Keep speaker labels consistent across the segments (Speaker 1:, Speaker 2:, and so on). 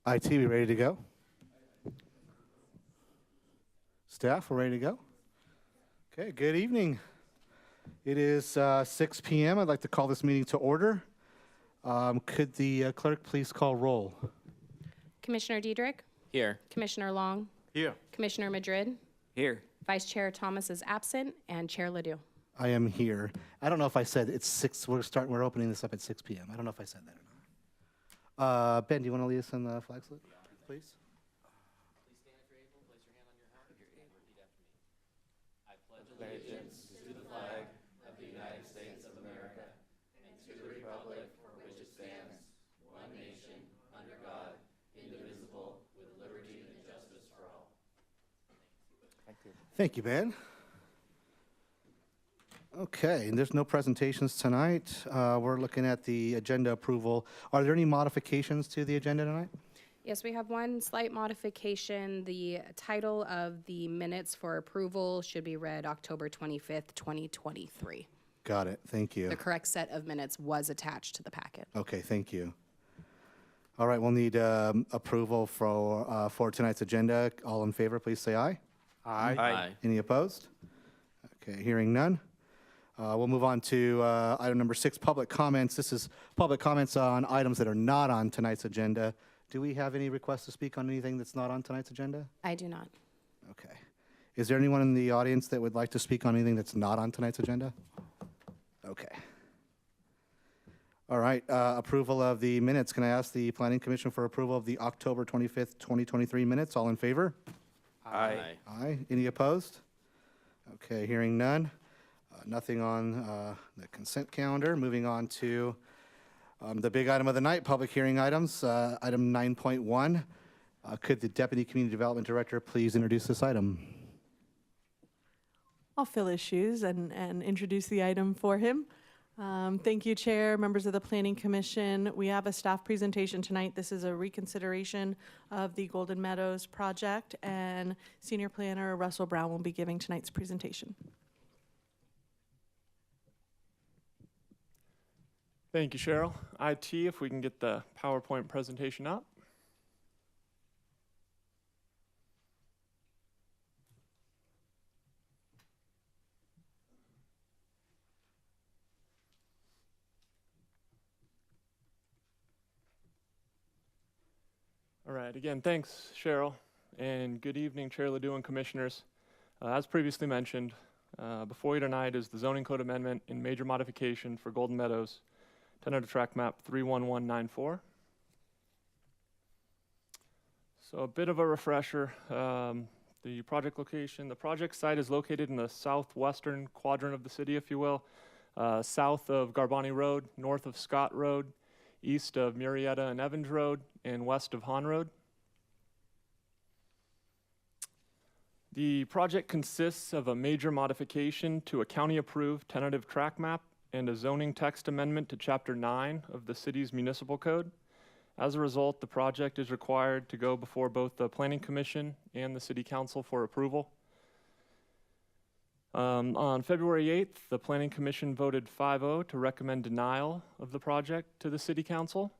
Speaker 1: IT, we ready to go? Staff, we're ready to go? Okay, good evening. It is 6 p.m. I'd like to call this meeting to order. Could the clerk please call roll?
Speaker 2: Commissioner Diedrich?
Speaker 3: Here.
Speaker 2: Commissioner Long?
Speaker 4: Here.
Speaker 2: Commissioner Madrid?
Speaker 3: Here.
Speaker 2: Vice Chair Thomas is absent, and Chair Ledoux.
Speaker 1: I am here. I don't know if I said it's 6. We're opening this up at 6 p.m. I don't know if I said that or not. Ben, do you want to lead us in the flag salute, please?
Speaker 3: Please stand if you're able. Place your hand on your heart. If you're able, repeat after me. I pledge allegiance to the flag of the United States of America and to the republic for which it stands, one nation, under God, indivisible, with liberty and justice for all.
Speaker 4: Thank you.
Speaker 1: Thank you, Ben. Okay, and there's no presentations tonight. We're looking at the agenda approval. Are there any modifications to the agenda tonight?
Speaker 2: Yes, we have one slight modification. The title of the minutes for approval should be read October 25th, 2023.
Speaker 1: Got it. Thank you.
Speaker 2: The correct set of minutes was attached to the packet.
Speaker 1: Okay, thank you. All right, we'll need approval for tonight's agenda. All in favor, please say aye.
Speaker 4: Aye.
Speaker 1: Any opposed? Okay, hearing none. We'll move on to item number 6, public comments. This is public comments on items that are not on tonight's agenda. Do we have any requests to speak on anything that's not on tonight's agenda?
Speaker 2: I do not.
Speaker 1: Okay. Is there anyone in the audience that would like to speak on anything that's not on tonight's agenda? Okay. All right, approval of the minutes. Can I ask the Planning Commission for approval of the October 25th, 2023 minutes? All in favor?
Speaker 4: Aye.
Speaker 1: Aye. Any opposed? Okay, hearing none. Nothing on the consent calendar. Moving on to the big item of the night, public hearing items. Item 9.1. Could the Deputy Community Development Director please introduce this item?
Speaker 5: I'll fill his shoes and introduce the item for him. Thank you, Chair, members of the Planning Commission. We have a staff presentation tonight. This is a reconsideration of the Golden Meadows project, and Senior Planner Russell Brown will be giving tonight's presentation.
Speaker 4: Thank you, Cheryl. IT, if we can get the PowerPoint presentation up. All right, again, thanks, Cheryl, and good evening, Chair Ledoux and Commissioners. As previously mentioned, before you tonight is the zoning code amendment and major modification for Golden Meadows, tentative track map 31194. So a bit of a refresher, the project location. The project site is located in the southwestern quadrant of the city, if you will, south of Garbani Road, north of Scott Road, east of Murrieta and Evans Road, and west of Hahn Road. The project consists of a major modification to a county-approved tentative track map and a zoning text amendment to Chapter 9 of the city's municipal code. As a result, the project is required to go before both the Planning Commission and the City Council for approval. On February 8th, the Planning Commission voted 5-0 to recommend denial of the project to the City Council.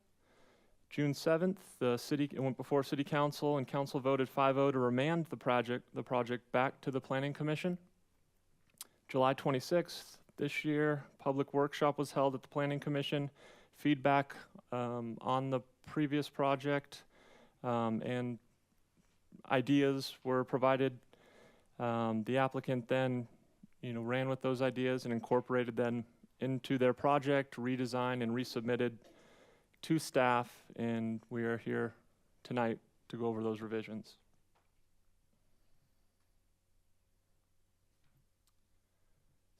Speaker 4: June 7th, it went before City Council, and Council voted 5-0 to remand the project back to the Planning Commission. July 26th, this year, public workshop was held at the Planning Commission. Feedback on the previous project and ideas were provided. The applicant then, ran with those ideas and incorporated them into their project, redesigned and resubmitted to staff, and we are here tonight to go over those revisions.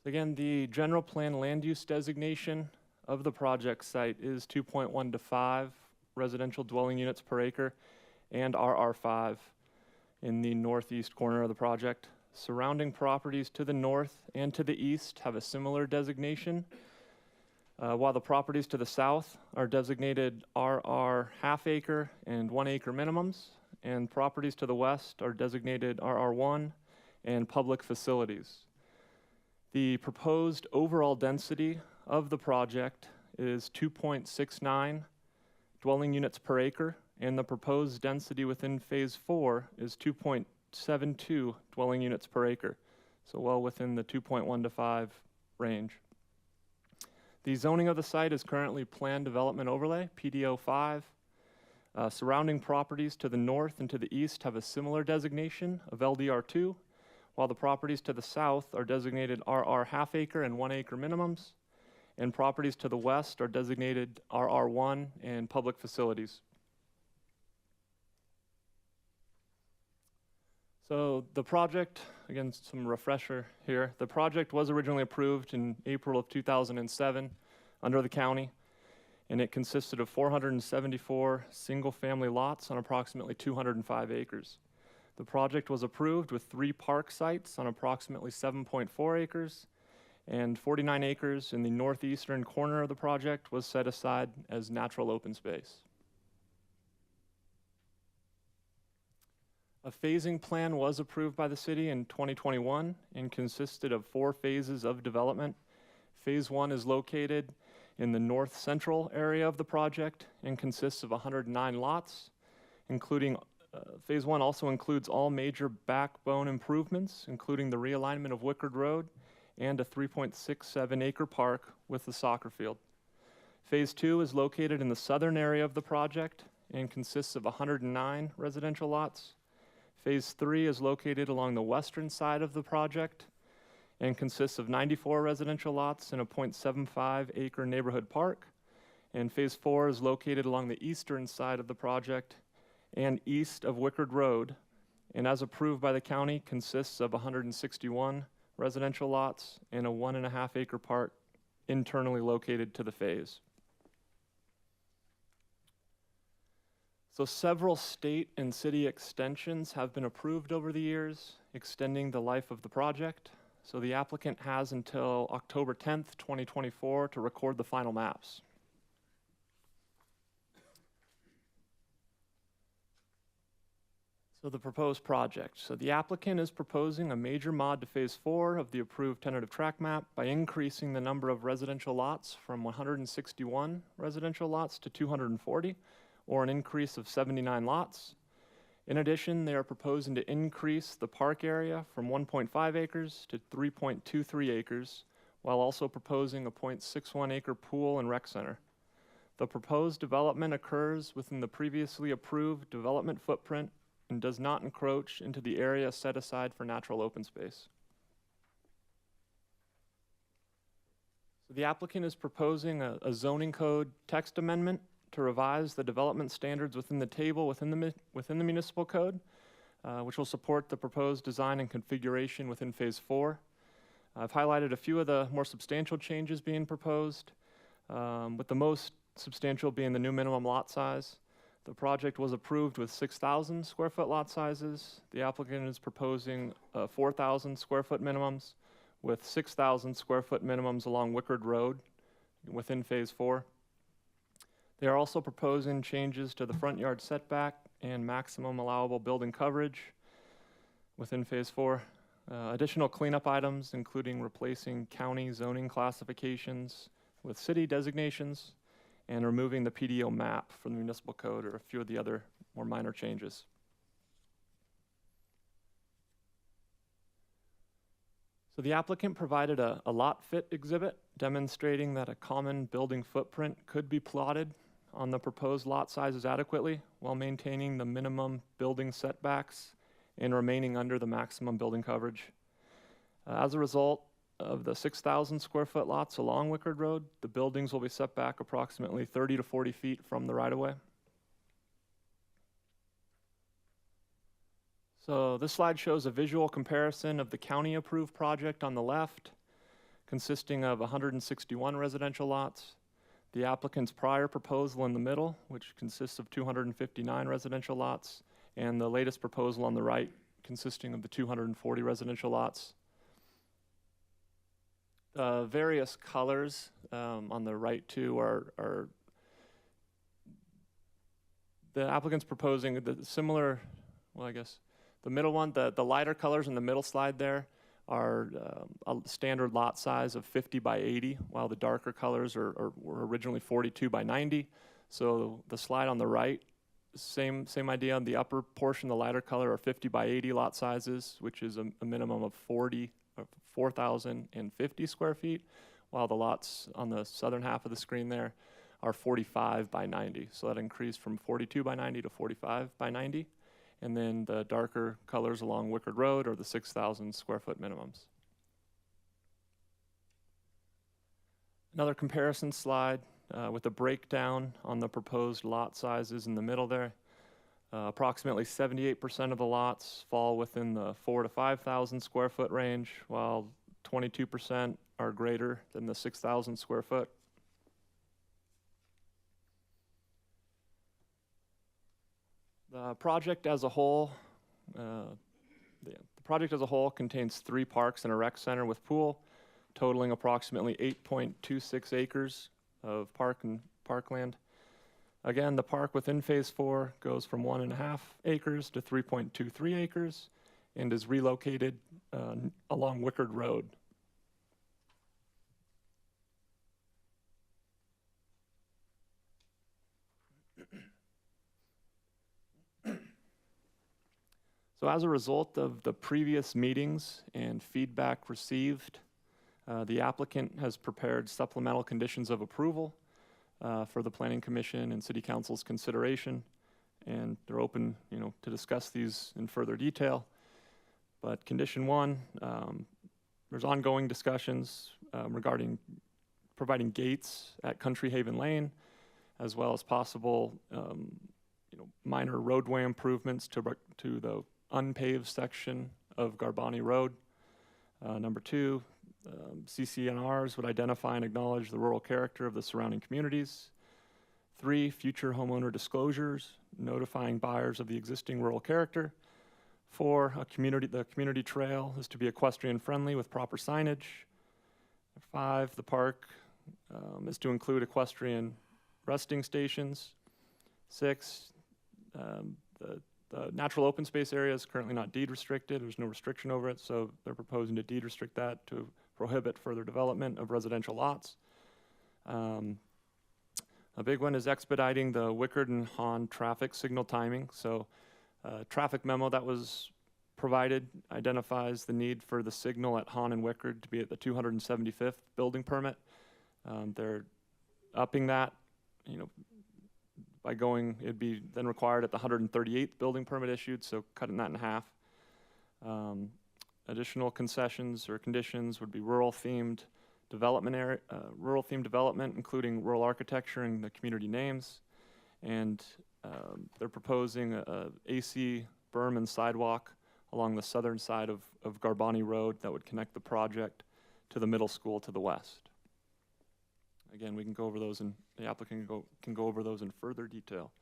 Speaker 4: Again, the general plan land use designation of the project site is 2.1 to 5 residential dwelling units per acre and RR5 in the northeast corner of the project. Surrounding properties to the north and to the east have a similar designation, while the properties to the south are designated RR half acre and 1 acre minimums, and properties to the west are designated RR1 and public facilities. The proposed overall density of the project is 2.69 dwelling units per acre and the proposed density within Phase 4 is 2.72 dwelling units per acre, so well within the 2.1 to 5 range. The zoning of the site is currently Planned Development Overlay, PDO 5. Surrounding properties to the north and to the east have a similar designation of LDR2, while the properties to the south are designated RR half acre and 1 acre minimums, and properties to the west are designated RR1 and public facilities. So the project, again, some refresher here. The project was originally approved in April of 2007 under the county, and it consisted of 474 single-family lots on approximately 205 acres. The project was approved with 3 park sites on approximately 7.4 acres, and 49 acres in the northeastern corner of the project was set aside as natural open space. A phasing plan was approved by the city in 2021 and consisted of 4 phases of development. Phase 1 is located in the north central area of the project and consists of 109 lots, including Phase 1 also includes all major backbone improvements, including the realignment of Wickard Road and a 3.67 acre park with the soccer field. Phase 2 is located in the southern area of the project and consists of 109 residential lots. Phase 3 is located along the western side of the project and consists of 94 residential lots in a 0.75 acre neighborhood park. And Phase 4 is located along the eastern side of the project and east of Wickard Road, and as approved by the county, consists of 161 residential lots and a 1.5 acre park internally located to the phase. So several state and city extensions have been approved over the years, extending the life of the project. So the applicant has until October 10th, 2024 to record the final maps. So the proposed project. So the applicant is proposing a major mod to Phase 4 of the approved tentative track map by increasing the number of residential lots from 161 residential lots to 240, or an increase of 79 lots. In addition, they are proposing to increase the park area from 1.5 acres to 3.23 acres, while also proposing a 0.61 acre pool and rec center. The proposed development occurs within the previously approved development footprint and does not encroach into the area set aside for natural open space. So the applicant is proposing a zoning code text amendment to revise the development standards within the table within the municipal code, which will support the proposed design and configuration within Phase 4. I've highlighted a few of the more substantial changes being proposed, with the most substantial being the new minimum lot size. The project was approved with 6,000 square foot lot sizes. The applicant is proposing 4,000 square foot minimums with 6,000 square foot minimums along Wickard Road within Phase 4. They are also proposing changes to the front yard setback and maximum allowable building coverage within Phase 4. Additional cleanup items, including replacing county zoning classifications with city designations and removing the PDO map from the municipal code, or a few of the other more minor changes. So the applicant provided a lot fit exhibit demonstrating that a common building footprint could be plotted on the proposed lot sizes adequately while maintaining the minimum building setbacks and remaining under the maximum building coverage. As a result of the 6,000 square foot lots along Wickard Road, the buildings will be set back approximately 30 to 40 feet from the right-of-way. So this slide shows a visual comparison of the county-approved project on the left, consisting of 161 residential lots, the applicant's prior proposal in the middle, which consists of 259 residential lots, and the latest proposal on the right, consisting of the 240 residential lots. Various colors on the right too are the applicant's proposing the similar, well, I guess the middle one, the lighter colors in the middle slide there are a standard lot size of 50 by 80, while the darker colors were originally 42 by 90. So the slide on the right same idea on the upper portion. The lighter color are 50 by 80 lot sizes, which is a minimum of 4,050 square feet, while the lots on the southern half of the screen there are 45 by 90. So that increased from 42 by 90 to 45 by 90. And then the darker colors along Wickard Road are the 6,000 square foot minimums. Another comparison slide with a breakdown on the proposed lot sizes in the middle there. Approximately 78% of the lots fall within the 4,000 to 5,000 square foot range, while 22% are greater than the 6,000 square foot. The project as a whole, contains 3 parks and a rec center with pool, totaling approximately 8.26 acres of parkland. Again, the park within Phase 4 goes from 1.5 acres to 3.23 acres and is relocated along Wickard Road. So as a result of the previous meetings and feedback received, the applicant has prepared supplemental conditions of approval for the Planning Commission and City Council's consideration, and they're open, to discuss these in further detail. But condition 1, there's ongoing discussions regarding providing gates at Country Haven Lane, as well as possible, minor roadway improvements to the unpaved section of Garbani Road. Number 2, CCNRs would identify and acknowledge the rural character of the surrounding communities. 3, future homeowner disclosures, notifying buyers of the existing rural character. 4, the community trail is to be equestrian friendly with proper signage. 5, the park is to include equestrian resting stations. 6, the natural open space area is currently not deed restricted. There's no restriction over it, so they're proposing to deed restrict that to prohibit further development of residential lots. A big one is expediting the Wickard and Hahn traffic signal timing. So traffic memo that was provided identifies the need for the signal at Hahn and Wickard to be at the 275th building permit. They're upping that, by going, it'd be then required at the 138th building permit issued, so cutting that in half. Additional concessions or conditions would be rural-themed development including rural architecture and the community names. And they're proposing a AC berm and sidewalk along the southern side of Garbani Road that would connect the project to the middle school to the west. Again, we can go over those, and the applicant can go over those in further detail.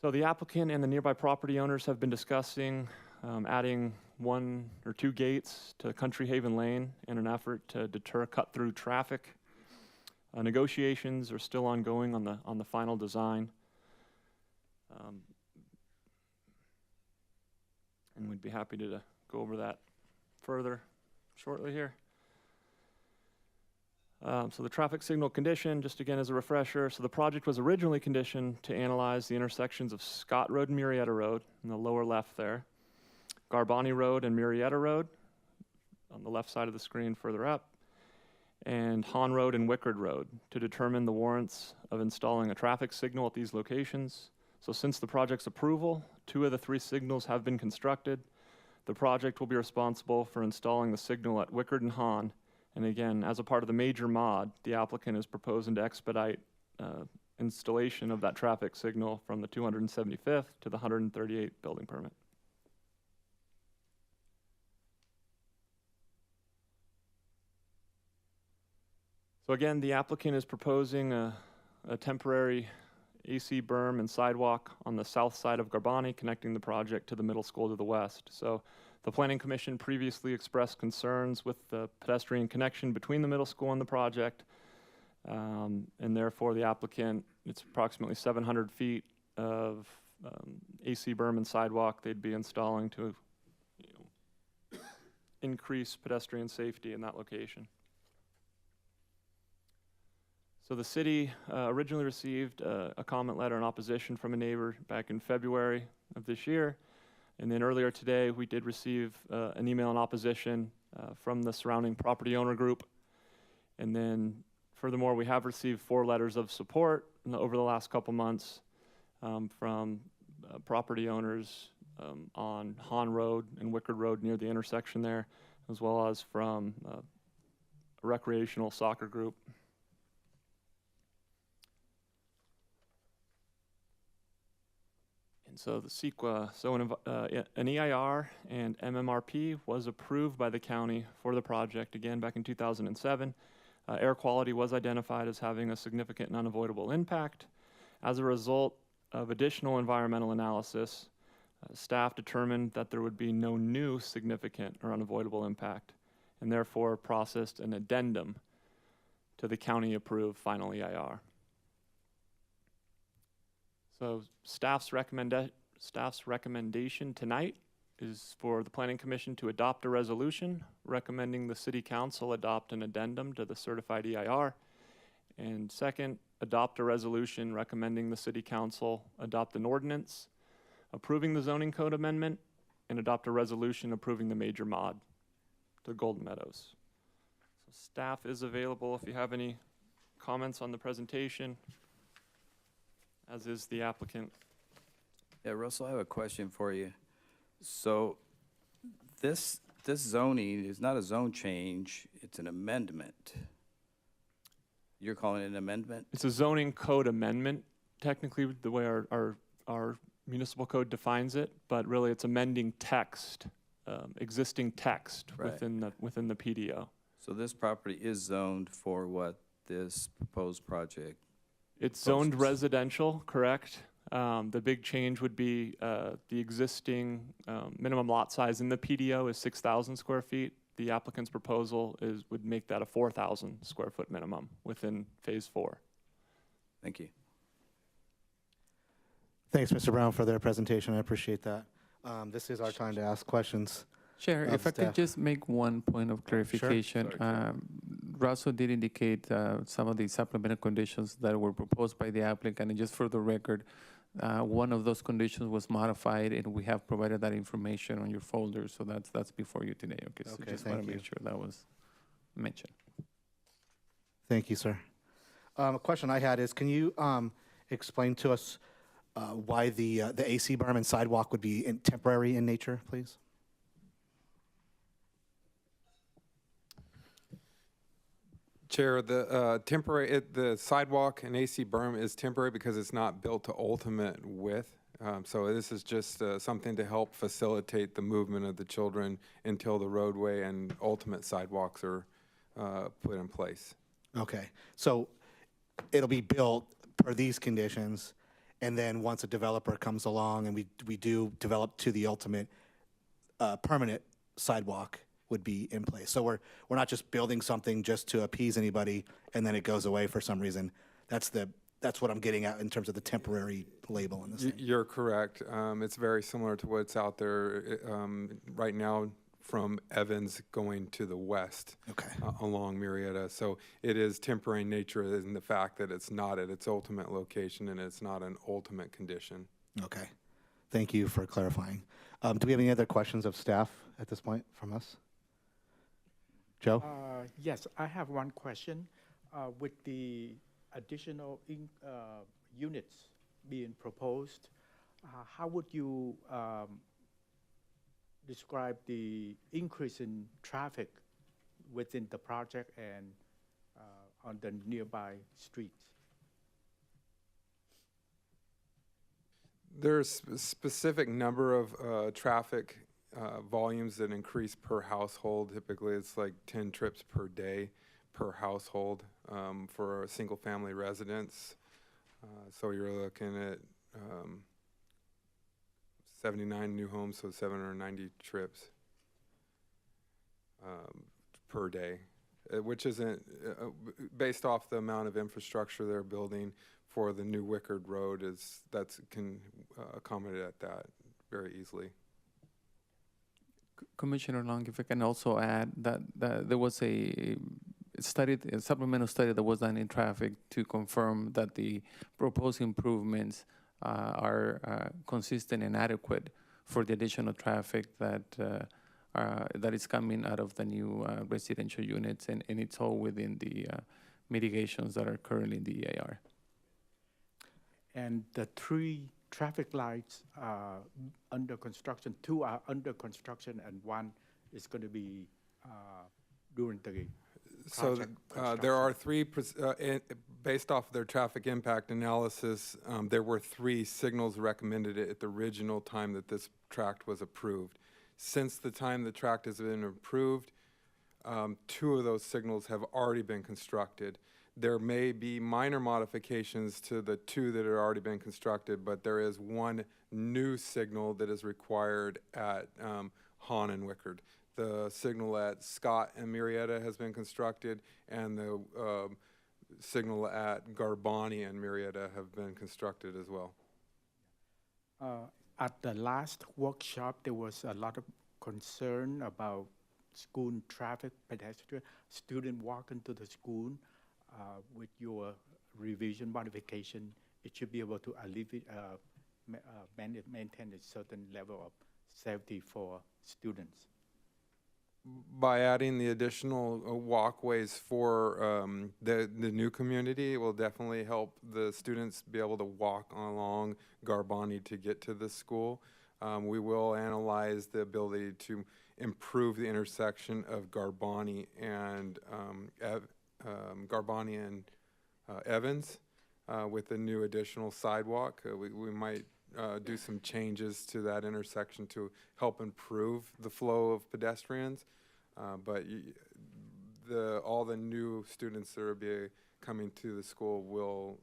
Speaker 4: So the applicant and the nearby property owners have been discussing adding 1 or 2 gates to Country Haven Lane in an effort to deter cut-through traffic. Negotiations are still ongoing on the final design. And we'd be happy to go over that further shortly here. So the traffic signal condition, just again as a refresher, so the project was originally conditioned to analyze the intersections of Scott Road and Murrieta Road in the lower left there, Garbani Road and Murrieta Road on the left side of the screen further up, and Hahn Road and Wickard Road to determine the warrants of installing a traffic signal at these locations. So since the project's approval, 2 of the 3 signals have been constructed. The project will be responsible for installing the signal at Wickard and Hahn. And again, as a part of the major mod, the applicant is proposing to expedite installation of that traffic signal from the 275th to the 138th building permit. So again, the applicant is proposing a temporary AC berm and sidewalk on the south side of Garbani, connecting the project to the middle school to the west. So the Planning Commission previously expressed concerns with the pedestrian connection between the middle school and the project, and therefore the applicant, it's approximately 700 feet of AC berm and sidewalk they'd be installing to increase pedestrian safety in that location. So the city originally received a comment letter in opposition from a neighbor back in February of this year. And then earlier today, we did receive an email in opposition from the surrounding property owner group. And then furthermore, we have received 4 letters of support over the last couple months from property owners on Hahn Road and Wickard Road near the intersection there, as well as from a recreational soccer group. And so the CEQA, so an EIR and MMRP was approved by the county for the project again back in 2007. Air quality was identified as having a significant and unavoidable impact. As a result of additional environmental analysis, staff determined that there would be no new significant or unavoidable impact, and therefore processed an addendum to the county-approved final EIR. So staff's recommendation tonight is for the Planning Commission to adopt a resolution recommending the City Council adopt an addendum to the certified EIR. And second, adopt a resolution recommending the City Council adopt an ordinance approving the zoning code amendment and adopt a resolution approving the major mod to Golden Meadows. So staff is available if you have any comments on the presentation, as is the applicant.
Speaker 6: Yeah, Russell, I have a question for you. So this zoning is not a zone change, it's an amendment. You're calling it an amendment?
Speaker 4: It's a zoning code amendment, technically the way our municipal code defines it, but really it's amending text, existing text
Speaker 6: Right.
Speaker 4: within the PDO.
Speaker 6: So this property is zoned for what this proposed project?
Speaker 4: It's zoned
Speaker 6: Proposes.
Speaker 4: residential, correct? The big change would be the existing minimum lot size in the PDO is 6,000 square feet. The applicant's proposal would make that a 4,000 square foot minimum within phase 4.
Speaker 6: Thank you.
Speaker 1: Thanks, Mr. Brown, for their presentation. I appreciate that. This is our time to ask questions.
Speaker 7: Chair,
Speaker 1: of
Speaker 7: if I
Speaker 1: staff.
Speaker 7: could just make one point of clarification. Russell did indicate some of the supplemental conditions that were proposed by the applicant, and just for the record, one of those conditions was modified, and we have provided that information on your folder, so that's before you today. Okay, so
Speaker 1: Okay,
Speaker 7: just want
Speaker 1: thank
Speaker 7: to
Speaker 1: you.
Speaker 7: make sure that was mentioned.
Speaker 1: Thank you, sir. A question I had is, can you explain to us why the AC berm and sidewalk would be temporary in nature, please?
Speaker 8: Chair, the the sidewalk and AC berm is temporary because it's not built to ultimate width. So this is just something to help facilitate the movement of the children until the roadway and ultimate sidewalks are put in place.
Speaker 1: Okay, so it'll be built per these conditions, and then once a developer comes along and we do develop to the ultimate permanent sidewalk would be in place. So we're not just building something just to appease anybody and then it goes away for some reason. That's what I'm getting at in terms of the temporary label in this thing.
Speaker 8: You're correct. It's very similar to what's out there right now from Evans going to the west.
Speaker 1: Okay.
Speaker 8: Along Murrieta. So it is temporary in nature in the fact that it's not at its ultimate location and it's not an ultimate condition.
Speaker 1: Okay. Thank you for clarifying. Do we have any other questions of staff at this point from us? Joe?
Speaker 9: Yes, I have one question. With the additional units being proposed, how would you describe the increase in traffic within the project and on the nearby streets?
Speaker 8: There's a specific number of traffic volumes that increase per household. Typically, it's like 10 trips per day per household for a single-family residence. So you're looking at 79 new homes, so 790 trips per day, which isn't based off the amount of infrastructure they're building for the new Wickard Road. Can accommodate at that very easily.
Speaker 7: Commissioner Long, if I can also add that there was a supplemental study that was done in traffic to confirm that the proposed improvements are consistent and adequate for the additional traffic that is coming out of the new residential units, and it's all within the mitigations that are currently in the EAR.
Speaker 9: And the 3 traffic lights are under construction, 2 are under construction, and 1 is going to be during the
Speaker 8: So
Speaker 9: project
Speaker 8: there are
Speaker 9: construction.
Speaker 8: 3, based off their traffic impact analysis, there were 3 signals recommended at the original time that this tract was approved. Since the time the tract has been approved, 2 of those signals have already been constructed. There may be minor modifications to the 2 that have already been constructed, but there is 1 new signal that is required at Hahn and Wickard. The signal at Scott and Murrieta has been constructed, and the signal at Garbani and Murrieta have been constructed as well.
Speaker 9: At the last workshop, there was a lot of concern about school traffic, pedestrian, student walking to the school. With your revision modification, it should be able to alleviate, maintain a certain level of safety for students.
Speaker 8: By adding the additional walkways for the new community, it will definitely help the students be able to walk along Garbani to get to the school. We will analyze the ability to improve the intersection of Garbani and Evans with a new additional sidewalk. We might do some changes to that intersection to help improve the flow of pedestrians. But all the new students that are coming to the school will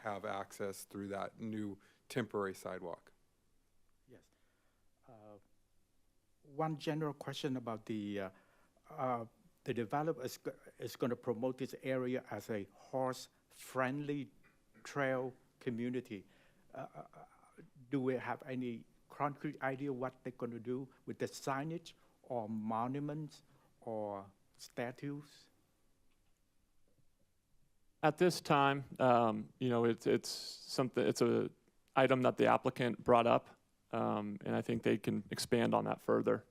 Speaker 8: have access through that new temporary sidewalk.
Speaker 9: Yes. One general question about the developer is going to promote this area as a horse-friendly trail community. Do we have any concrete idea what they're going to do with the signage or monuments or statues?
Speaker 4: At this time, it's a item that the applicant brought up, and I think they can expand on that further.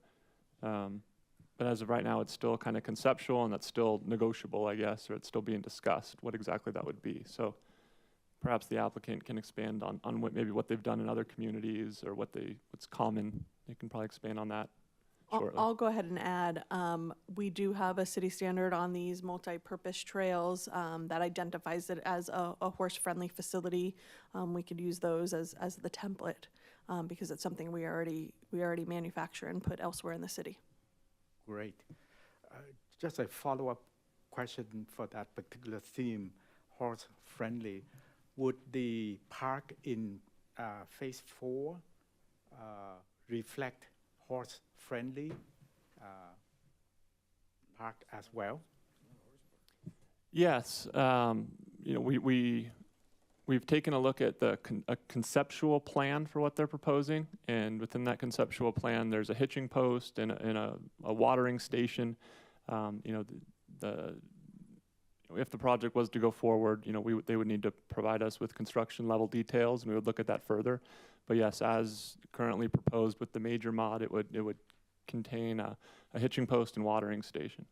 Speaker 4: But as of right now, it's still kind of conceptual, and that's still negotiable, I guess, or it's still being discussed what exactly that would be. So perhaps the applicant can expand on what they've done in other communities or what's common. They can probably expand on that shortly.
Speaker 5: I'll go ahead and add, we do have a city standard on these multi-purpose trails that identifies it as a horse-friendly facility. We could use those as the template because it's something we already manufacture and put elsewhere in the city.
Speaker 9: Great. Just a follow-up question for that particular theme, horse-friendly. Would the park in Phase 4 reflect horse-friendly park as well?
Speaker 4: Yes, we've taken a look at a conceptual plan for what they're proposing, and within that conceptual plan, there's a hitching post and a watering station. If the project was to go forward, they would need to provide us with construction level details, and we would look at that further. But yes, as currently proposed with the major mod, it would contain a hitching post and watering station.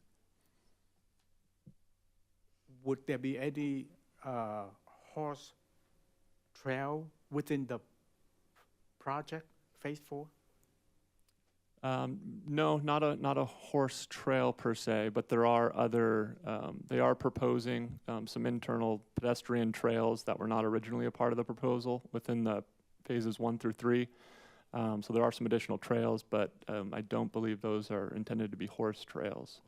Speaker 9: Would there be any horse trail within the project, Phase 4?
Speaker 4: No, not a horse trail per se, but there are other, they are proposing some internal pedestrian trails that were not originally a part of the proposal within the phases 1 through 3. So there are some additional trails, but I don't believe those are intended to be horse trails.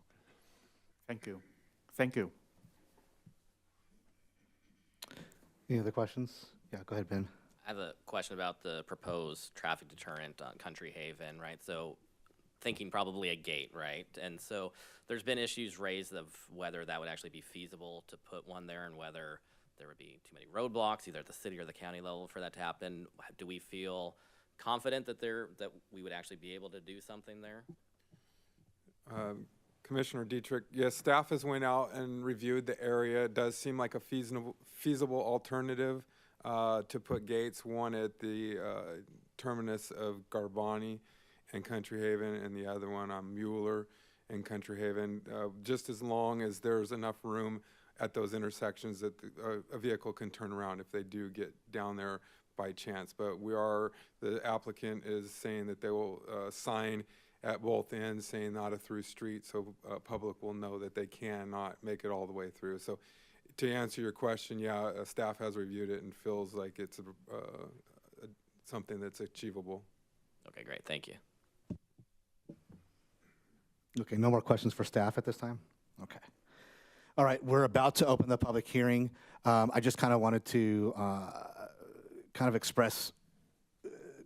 Speaker 9: Thank you. Thank you.
Speaker 1: Any other questions? Yeah, go ahead, Ben.
Speaker 3: I have a question about the proposed traffic deterrent on Country Haven, right? So thinking probably a gate, right? And so there's been issues raised of whether that would actually be feasible to put one there and whether there would be too many roadblocks, either at the city or the county level for that to happen. Do we feel confident that we would actually be able to do something there?
Speaker 8: Commissioner Dietrich, yes, staff has went out and reviewed the area. It does seem like a feasible alternative to put gates, one at the terminus of Garbani and Country Haven, and the other one on Mueller and Country Haven, just as long as there's enough room at those intersections that a vehicle can turn around if they do get down there by chance. But the applicant is saying that they will sign at both ends saying not a through street, so public will know that they cannot make it all the way through. So to answer your question, yeah, staff has reviewed it and feels like it's something that's achievable.
Speaker 3: Okay, great, thank you.
Speaker 1: Okay, no more questions for staff at this time? Okay. All right, we're about to open the public hearing. I just kind of wanted to kind of express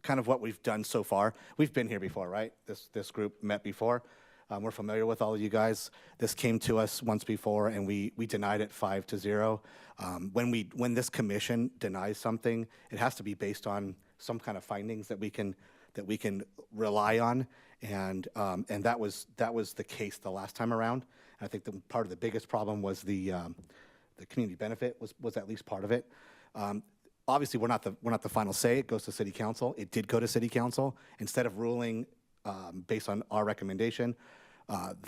Speaker 1: kind of what we've done so far. We've been here before, right? This group met before. We're familiar with all of you guys. This came to us once before, and we denied it 5-0. When this commission denies something, it has to be based on some kind of findings that we can rely on, and that was the case the last time around. I think part of the biggest problem was the community benefit was at least part of it. Obviously, we're not the final say. It goes to City Council. It did go to City Council. Instead of ruling based on our recommendation,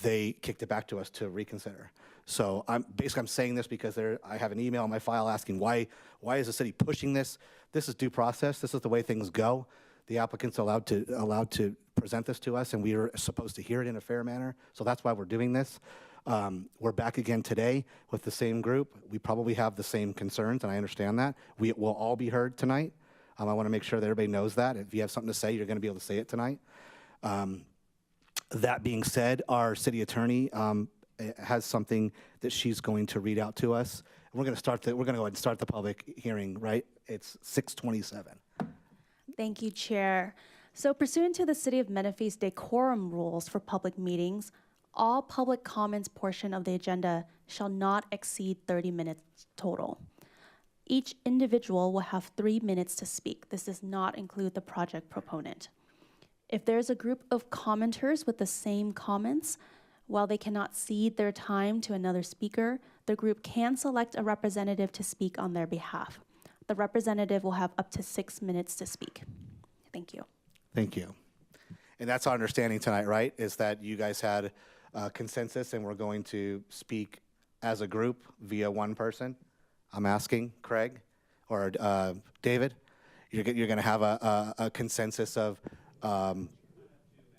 Speaker 1: they kicked it back to us to reconsider. So I'm saying this because I have an email in my file asking why is the city pushing this? This is due process. This is the way things go. The applicant's allowed to present this to us, and we are supposed to hear it in a fair manner. So that's why we're doing this. We're back again today with the same group. We probably have the same concerns, and I understand that. We will all be heard tonight. I want to make sure that everybody knows that. If you have something to say, you're going to be able to say it tonight. That being said, our city attorney has something that she's going to read out to us. We're going to go ahead and start the public hearing, right? It's 6:27.
Speaker 10: Thank you, Chair. So pursuant to the City of Menifee's decorum rules for public meetings, all public comments portion of the agenda shall not exceed 30 minutes total. Each individual will have 3 minutes to speak. This does not include the project proponent. If there's a group of commenters with the same comments, while they cannot cede their time to another speaker, the group can select a representative to speak on their behalf. The representative will have up to 6 minutes to speak. Thank you.
Speaker 1: Thank you. And that's our understanding tonight, right? Is that you guys had consensus and we're going to speak as a group via one person? I'm asking Craig or David. You're going to have a consensus of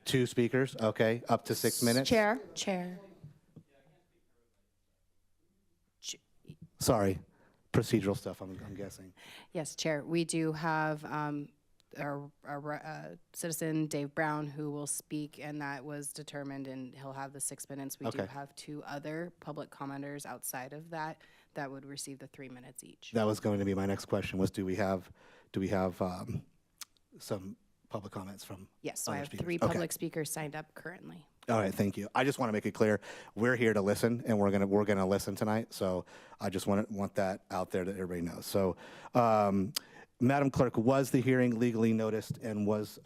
Speaker 1: 2 speakers, okay, up to 6 minutes?
Speaker 2: Chair.
Speaker 1: Sorry, procedural stuff, I'm guessing.
Speaker 2: Yes, Chair. We do have our citizen, Dave Brown, who will speak, and that was determined, and he'll have the 6 minutes. We do
Speaker 1: Okay.
Speaker 2: have 2 other public commenters outside of that would receive the 3 minutes each.
Speaker 1: That was going to be my next question, was do we have some public comments from
Speaker 2: Yes, so I
Speaker 1: other
Speaker 2: have
Speaker 1: speakers?
Speaker 2: 3
Speaker 1: Okay.
Speaker 2: public speakers signed up currently.
Speaker 1: All right, thank you. I just want to make it clear, we're here to listen, and we're gonna listen tonight. So I just want that out there that everybody knows. So, Madam Clerk, was the hearing legally noticed, and was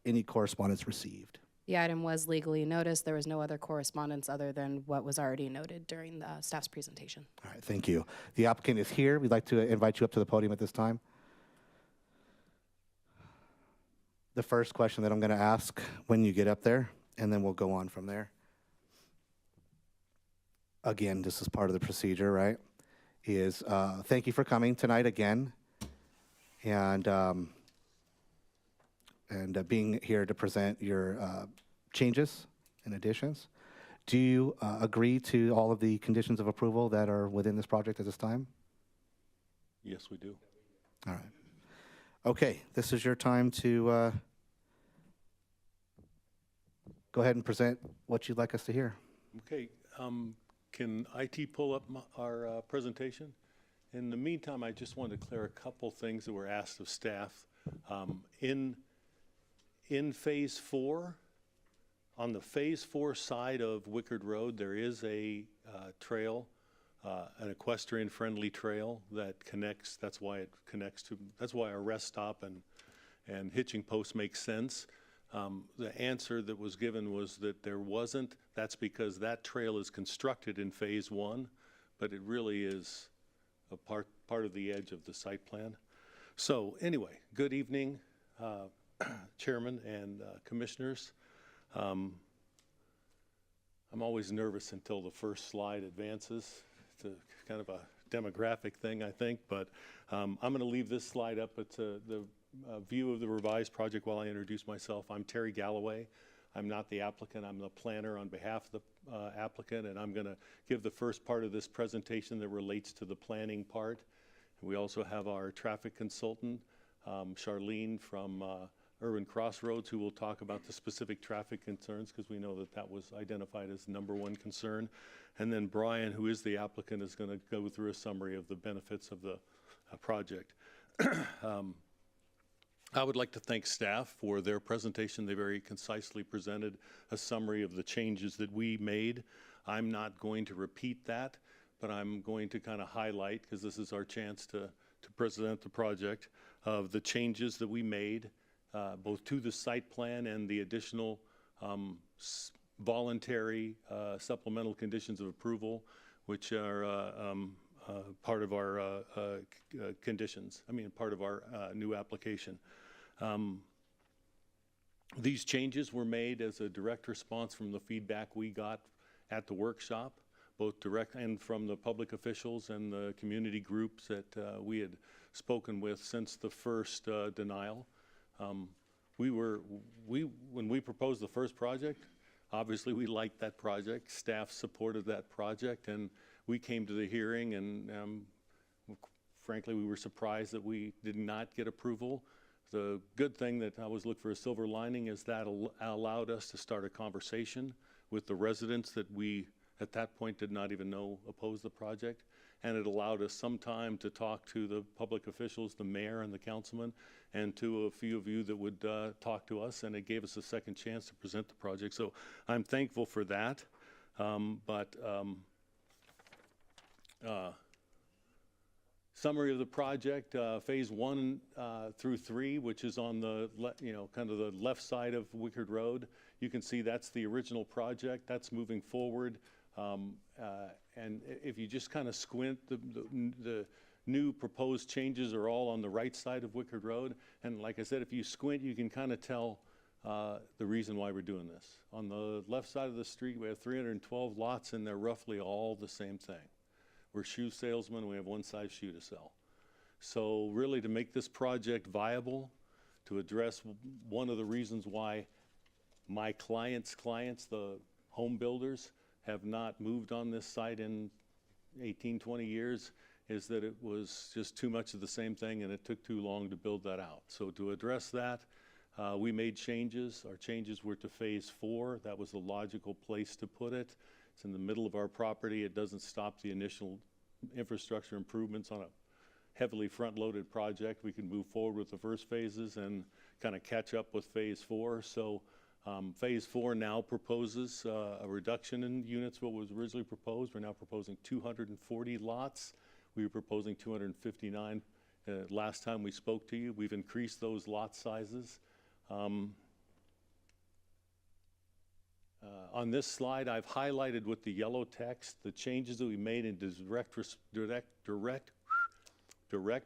Speaker 1: any correspondence received?
Speaker 2: The item was legally noticed. There was no other correspondence other than what was already noted during the staff's presentation.
Speaker 1: All right, thank you. The applicant is here. We'd like to invite you up to the podium at this time. The first question that I'm going to ask when you get up there, and then we'll go on from there. Again, this is part of the procedure, right? Is thank you for coming tonight again, and being here to present your changes and additions. Do you agree to all of the conditions of approval that are within this project at this time?
Speaker 11: Yes, we do.
Speaker 1: All right. Okay, this is your time to go ahead and present what you'd like us to hear.
Speaker 11: Okay, can IT pull up our presentation? In the meantime, I just wanted to clear a couple things that were asked of staff. In Phase 4, on the Phase 4 side of Wickard Road, there is a trail, an equestrian-friendly trail that connects. That's why our rest stop and hitching post makes sense. The answer that was given was that there wasn't. That's because that trail is constructed in phase 1, but it really is a part of the edge of the site plan. So anyway, good evening, Chairman and Commissioners. I'm always nervous until the first slide advances. It's a kind of a demographic thing, I think, but I'm going to leave this slide up. It's the view of the revised project while I introduce myself. I'm Terry Galloway. I'm not the applicant. I'm the planner on behalf of the applicant, and I'm going to give the first part of this presentation that relates to the planning part. We also have our traffic consultant, Charlene from Urban Crossroads, who will talk about the specific traffic concerns, because we know that that was identified as #1 concern. And then Brian, who is the applicant, is going to go through a summary of the benefits of the project. I would like to thank staff for their presentation. They very concisely presented a summary of the changes that we made. I'm not going to repeat that, but I'm going to kind of highlight, because this is our chance to present the project, of the changes that we made, both to the site plan and the additional voluntary supplemental conditions of approval, which are part of our conditions, part of our new application. These changes were made as a direct response from the feedback we got at the workshop, both direct and from the public officials and the community groups that we had spoken with since the first denial. When we proposed the first project, obviously we liked that project. Staff supported that project, and we came to the hearing, and frankly, we were surprised that we did not get approval. The good thing that I always look for a silver lining is that allowed us to start a conversation with the residents that we, at that point, did not even know opposed the project. And it allowed us some time to talk to the public officials, the mayor and the councilman, and to a few of you that would talk to us, and it gave us a second chance to present the project. So I'm thankful for that. Summary of the project, phase 1 through 3, which is on the kind of the left side of Wickard Road. You can see that's the original project. That's moving forward. And if you just kind of squint, the new proposed changes are all on the right side of Wickard Road. And like I said, if you squint, you can kind of tell the reason why we're doing this. On the left side of the street, we have 312 lots, and they're roughly all the same thing. We're shoe salesmen, we have one size shoe to sell. So really, to make this project viable, to address one of the reasons why my clients, the home builders, have not moved on this site in 18, 20 years, is that it was just too much of the same thing, and it took too long to build that out. So to address that, we made changes. Our changes were to phase 4. That was the logical place to put it. It's in the middle of our property. It doesn't stop the initial infrastructure improvements on a heavily front-loaded project. We can move forward with the first phases and kind of catch up with phase 4. So phase 4 now proposes a reduction in units, what was originally proposed. We're now proposing 240 lots. We were proposing 259 last time we spoke to you. We've increased those lot sizes. On this slide, I've highlighted with the yellow text the changes that we made in direct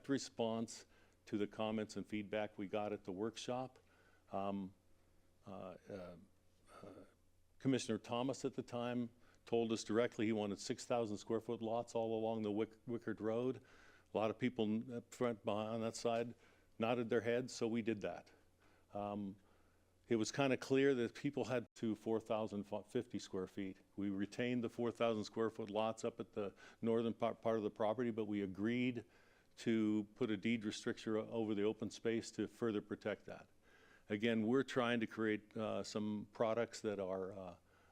Speaker 11: response to the comments and feedback we got at the workshop. Commissioner Thomas at the time told us directly he wanted 6,000 square foot lots all along the Wickard Road. A lot of people up front on that side nodded their heads, so we did that. It was kind of clear that people had to 4,050 square feet. We retained the 4,000 square foot lots up at the northern part of the property, but we agreed to put a deed restriction over the open space to further protect that. Again, we're trying to create some products that are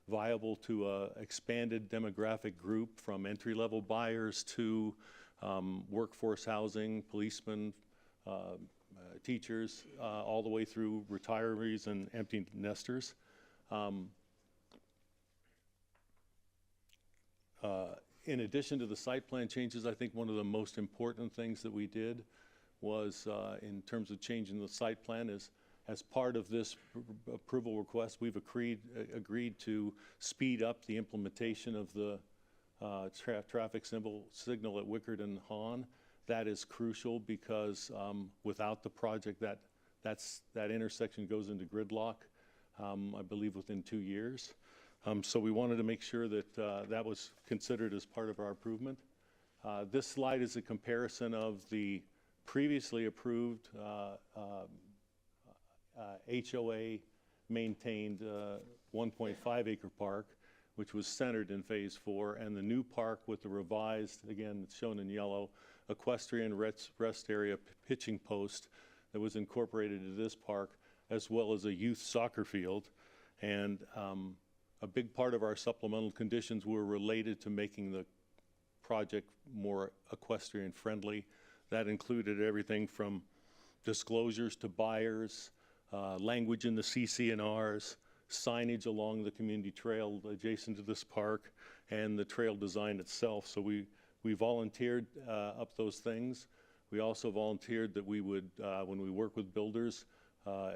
Speaker 11: viable to an expanded demographic group, from entry-level buyers to workforce housing, policemen, teachers, all the way through retirees and empty nesters. In addition to the site plan changes, I think one of the most important things that we did was, in terms of changing the site plan, is As part of this approval request, we've agreed to speed up the implementation of the traffic signal at Wickard and Hahn. That is crucial because without the project, that intersection goes into gridlock, I believe within 2 years. So we wanted to make sure that that was considered as part of our improvement. This slide is a comparison of the previously approved HOA maintained 1.5 acre park, which was centered in phase 4, and the new park with the revised, again, it's shown in yellow, equestrian rest area pitching post that was incorporated into this park, as well as a youth soccer field. And a big part of our supplemental conditions were related to making the project more equestrian friendly. That included everything from disclosures to buyers, language in the CC&Rs, signage along the community trail adjacent to this park, and the trail design itself. So we volunteered up those things. We also volunteered that we would, when we work with builders,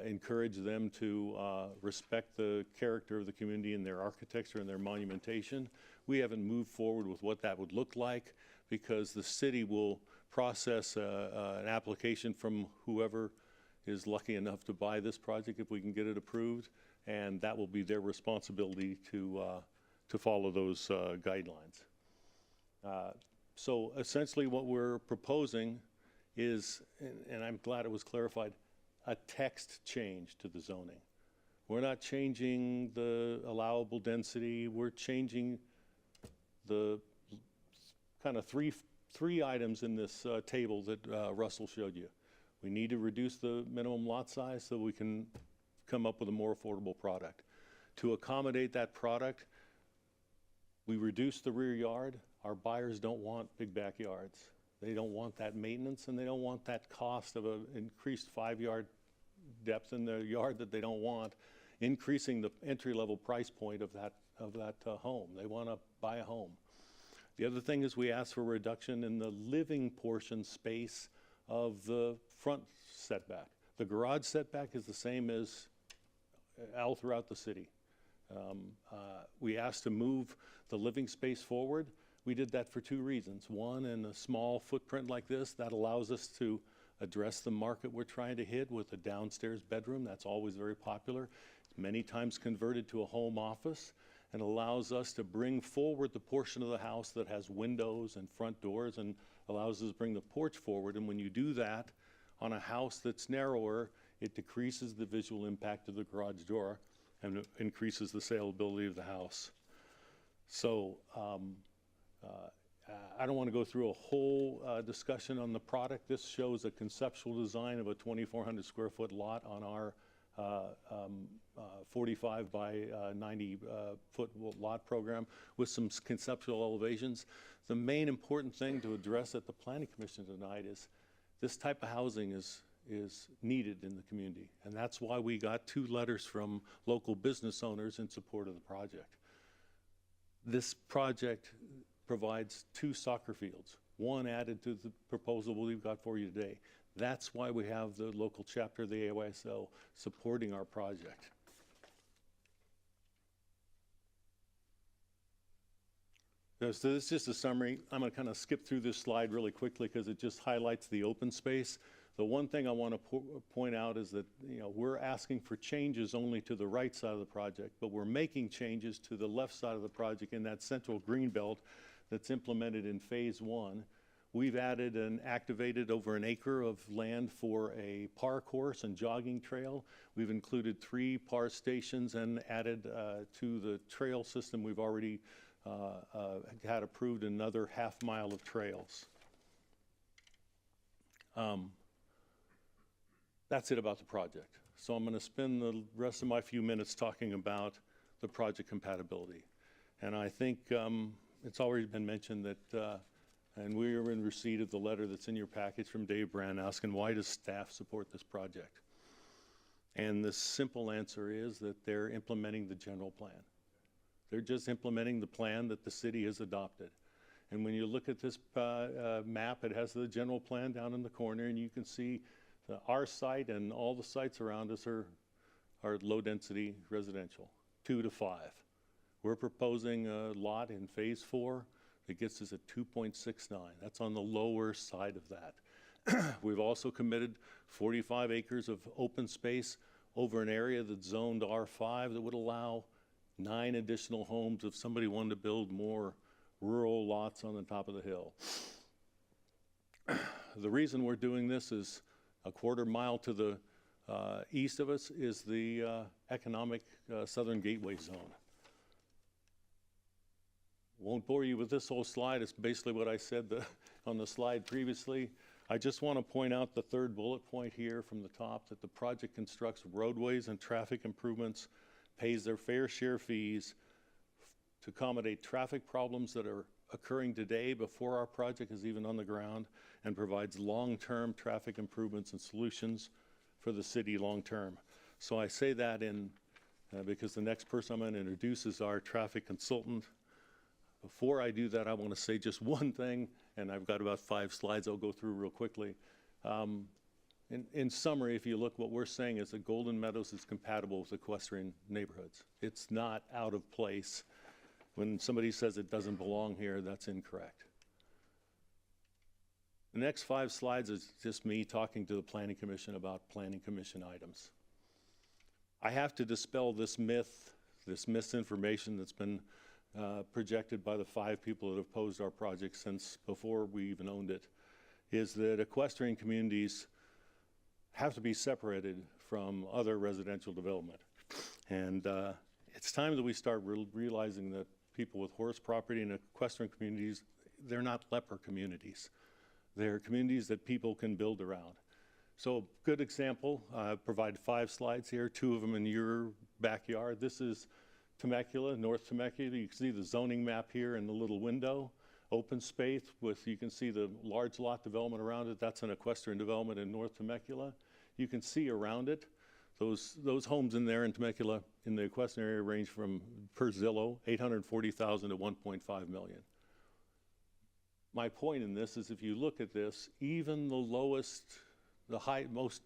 Speaker 11: encourage them to respect the character of the community and their architecture and their monumentation. We haven't moved forward with what that would look like because the city will process an application from whoever is lucky enough to buy this project if we can get it approved, and that will be their responsibility to follow those guidelines. So essentially what we're proposing is, and I'm glad it was clarified, a text change to the zoning. We're not changing the allowable density. We're changing the kind of three items in this table that Russell showed you. We need to reduce the minimum lot size so we can come up with a more affordable product. To accommodate that product, we reduce the rear yard. Our buyers don't want big backyards. They don't want that maintenance, and they don't want that cost of an increased 5-yard depth in the yard that they don't want, increasing the entry-level price point of that home. They want to buy a home. The other thing is we ask for a reduction in the living portion space of the front setback. The garage setback is the same as all throughout the city. We asked to move the living space forward. We did that for 2 reasons. One, in a small footprint like this, that allows us to address the market we're trying to hit with a downstairs bedroom. That's always very popular. It's many times converted to a home office and allows us to bring forward the portion of the house that has windows and front doors and allows us to bring the porch forward. And when you do that on a house that's narrower, it decreases the visual impact of the garage door and increases the saleability of the house. So I don't want to go through a whole discussion on the product. This shows a conceptual design of a 2,400 square foot lot on our 45 by 90 foot lot program with some conceptual elevations. The main important thing to address at the Planning Commission tonight is this type of housing is needed in the community. And that's why we got 2 letters from local business owners in support of the project. This project provides 2 soccer fields, 1 added to the proposal we've got for you today. That's why we have the local chapter of the AYSO supporting our project. So this is just a summary. I'm going to kind of skip through this slide really quickly because it just highlights the open space. The one thing I want to point out is that we're asking for changes only to the right side of the project, but we're making changes to the left side of the project in that central green belt that's implemented in phase 1. We've added and activated over 1 acre of land for a park course and jogging trail. We've included 3 park stations and added to the trail system we've already had approved another half mile of trails. That's it about the project. So I'm going to spend the rest of my few minutes talking about the project compatibility. And I think it's already been mentioned that, and we are in receipt of the letter that's in your package from Dave Brand asking why does staff support this project? And the simple answer is that they're implementing the general plan. They're just implementing the plan that the city has adopted. And when you look at this map, it has the general plan down in the corner, and you can see Our site and all the sites around us are low-density residential, 2 to 5. We're proposing a lot in phase 4 that gets us at 2.69. That's on the lower side of that. We've also committed 45 acres of open space over an area that's zoned R5 that would allow 9 additional homes if somebody wanted to build more rural lots on the top of the hill. The reason we're doing this is a quarter mile to the east of us is the economic Southern Gateway Zone. Won't bore you with this whole slide. It's basically what I said on the slide previously. I just want to point out the third bullet point here from the top, that the project constructs roadways and traffic improvements, pays their fair share fees to accommodate traffic problems that are occurring today before our project is even on the ground, and provides long-term traffic improvements and solutions for the city long-term. So I say that because the next person I'm going to introduce is our traffic consultant. Before I do that, I want to say just one thing, and I've got about 5 slides I'll go through real quickly. In summary, if you look, what we're saying is that Golden Meadows is compatible with equestrian neighborhoods. It's not out of place. When somebody says it doesn't belong here, that's incorrect. The next 5 slides is just me talking to the Planning Commission about Planning Commission items. I have to dispel this myth, this misinformation that's been projected by the 5 people that have opposed our project since before we even owned it, is that equestrian communities have to be separated from other residential development. And it's time that we start realizing that people with horse property and equestrian communities, they're not leper communities. They're communities that people can build around. So good example, I provide 5 slides here, 2 of them in your backyard. This is Temecula, North Temecula. You can see the zoning map here in the little window. Open space with, you can see the large lot development around it. That's an equestrian development in North Temecula. You can see around it, those homes in there in Temecula in the equestrian area range from, per Zillow, $840,000 to $1.5 million. My point in this is if you look at this, even the lowest, most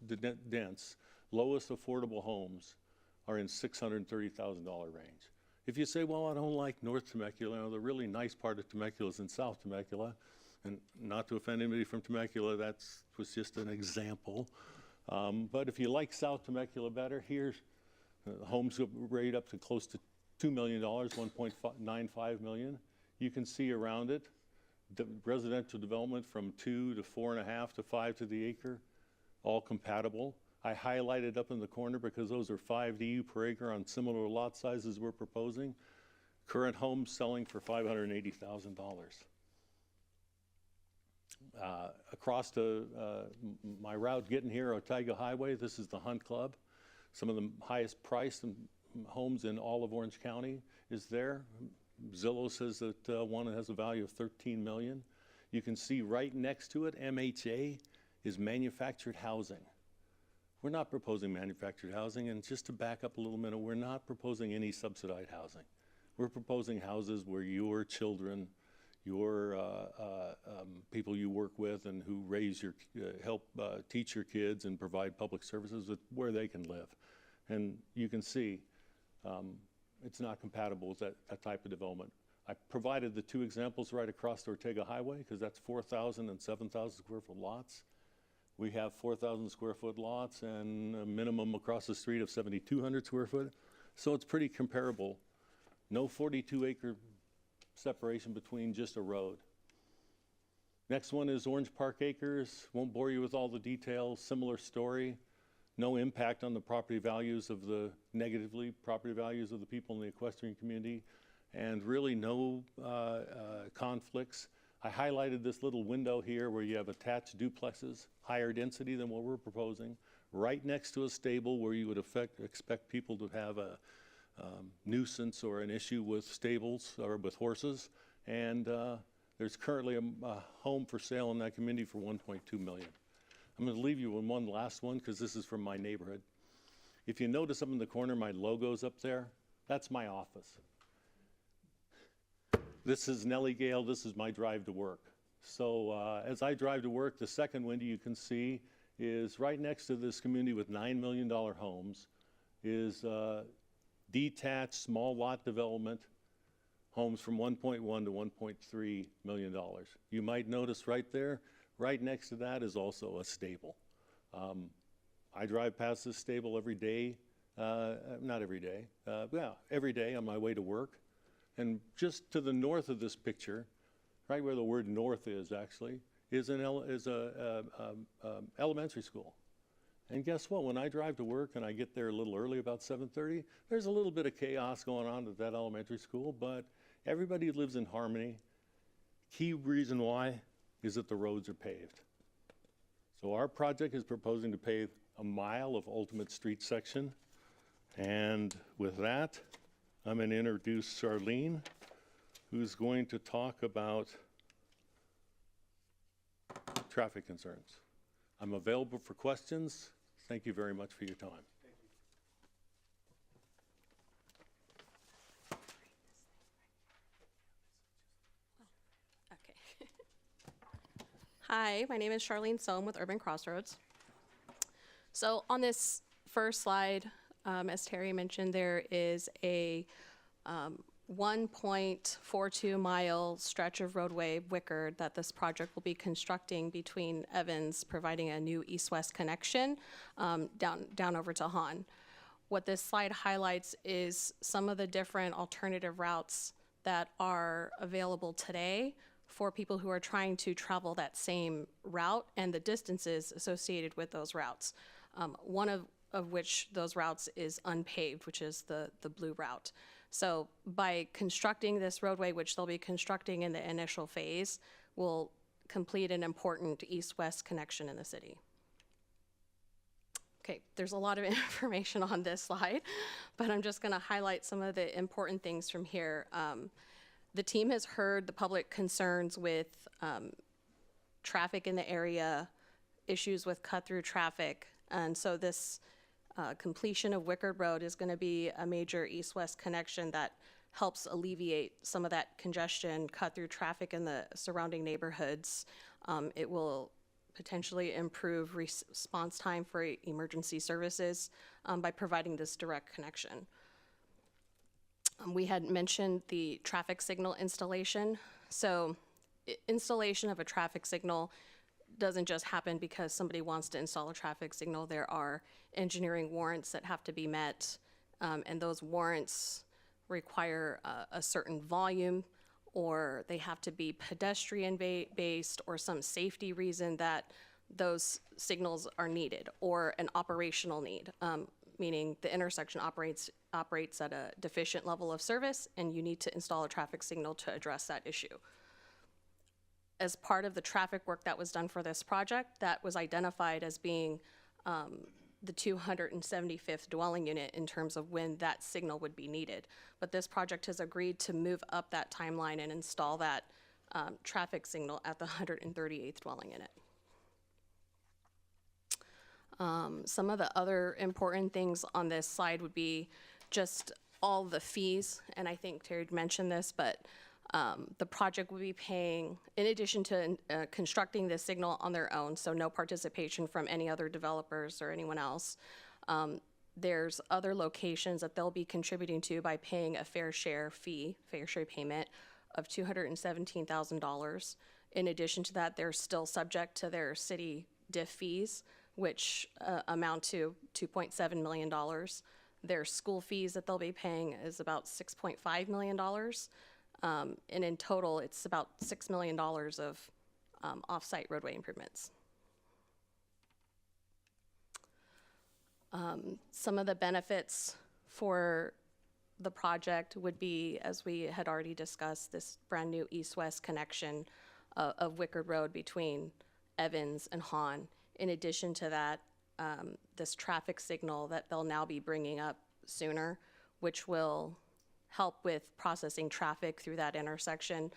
Speaker 11: dense, lowest affordable homes are in $630,000 range. If you say, well, I don't like North Temecula, the really nice part of Temecula is in South Temecula, and not to offend anybody from Temecula, that was just an example. But if you like South Temecula better, here's homes rate up to close to $2 million, $1.95 million. You can see around it, the residential development from 2 to 4.5 to 5 to the acre, all compatible. I highlighted up in the corner because those are 5 DU per acre on similar lot sizes we're proposing. Current homes selling for $580,000. Across my route getting here, Otega Highway, this is the Hunt Club. Some of the highest priced homes in all of Orange County is there. Zillow says that one has a value of $13 million. You can see right next to it, MHA is manufactured housing. We're not proposing manufactured housing, and just to back up a little minute, we're not proposing any subsidized housing. We're proposing houses where your children, your people you work with and who raise your, help teach your kids and provide public services with where they can live. And you can see it's not compatible with that type of development. I provided the 2 examples right across the Ortega Highway because that's 4,000 and 7,000 square foot lots. We have 4,000 square foot lots and a minimum across the street of 7,200 square foot. So it's pretty comparable. No 42 acre separation between just a road. Next one is Orange Park Acres. Won't bore you with all the details. Similar story. No impact on the property values of the, negatively, property values of the people in the equestrian community, and really no conflicts. I highlighted this little window here where you have attached duplexes, higher density than what we're proposing, right next to a stable where you would expect people to have a nuisance or an issue with stables or with horses. And there's currently a home for sale in that community for $1.2 million. I'm going to leave you with one last one because this is from my neighborhood. If you notice up in the corner, my logo's up there. That's my office. This is Nellie Gale. This is my drive to work. So as I drive to work, the second window you can see is right next to this community with $9 million homes is detached small lot development homes from 1.1 to 1.3 million dollars. You might notice right there, right next to that is also a stable. I drive past this stable every day, not every day, yeah, every day on my way to work. And just to the north of this picture, right where the word north is actually, is an elementary school. And guess what? When I drive to work and I get there a little early, about 7:30, there's a little bit of chaos going on at that elementary school, but everybody lives in harmony. Key reason why is that the roads are paved. So our project is proposing to pave a mile of Ultimate Street section. And with that, I'm going to introduce Charlene, who's going to talk about traffic concerns. I'm available for questions. Thank you very much for your time.
Speaker 12: Okay. Hi, my name is Charlene Sohm with Urban Crossroads. So on this first slide, as Terry mentioned, there is a 1.42 mile stretch of roadway, Wickard, that this project will be constructing between Evans, providing a new east-west connection down over to Hahn. What this slide highlights is some of the different alternative routes that are available today for people who are trying to travel that same route and the distances associated with those routes. One of which those routes is unpaved, which is the blue route. So by constructing this roadway, which they'll be constructing in the initial phase, will complete an important east-west connection in the city. Okay, there's a lot of information on this slide, but I'm just gonna highlight some of the important things from here. The team has heard the public concerns with traffic in the area, issues with cut-through traffic, and so this completion of Wickard Road is going to be a major east-west connection that helps alleviate some of that congestion, cut through traffic in the surrounding neighborhoods. It will potentially improve response time for emergency services by providing this direct connection. We had mentioned the traffic signal installation. So installation of a traffic signal doesn't just happen because somebody wants to install a traffic signal. There are engineering warrants that have to be met, and those warrants require a certain volume, or they have to be pedestrian based, or some safety reason that those signals are needed, or an operational need, meaning the intersection operates at a deficient level of service, and you need to install a traffic signal to address that issue. As part of the traffic work that was done for this project, that was identified as being the 275th dwelling unit in terms of when that signal would be needed. But this project has agreed to move up that timeline and install that traffic signal at the 138th dwelling unit. Some of the other important things on this slide would be just all the fees, and I think Terry mentioned this, but the project will be paying, in addition to constructing this signal on their own, so no participation from any other developers or anyone else. There's other locations that they'll be contributing to by paying a fair share payment of $217,000. In addition to that, they're still subject to their city diff fees, which amount to $2.7 million. Their school fees that they'll be paying is about $6.5 million. And in total, it's about $6 million of off-site roadway improvements. Some of the benefits for the project would be, as we had already discussed, this brand new east-west connection of Wickard Road between Evans and Hahn. In addition to that, this traffic signal that they'll now be bringing up sooner, which will help with processing traffic through that intersection.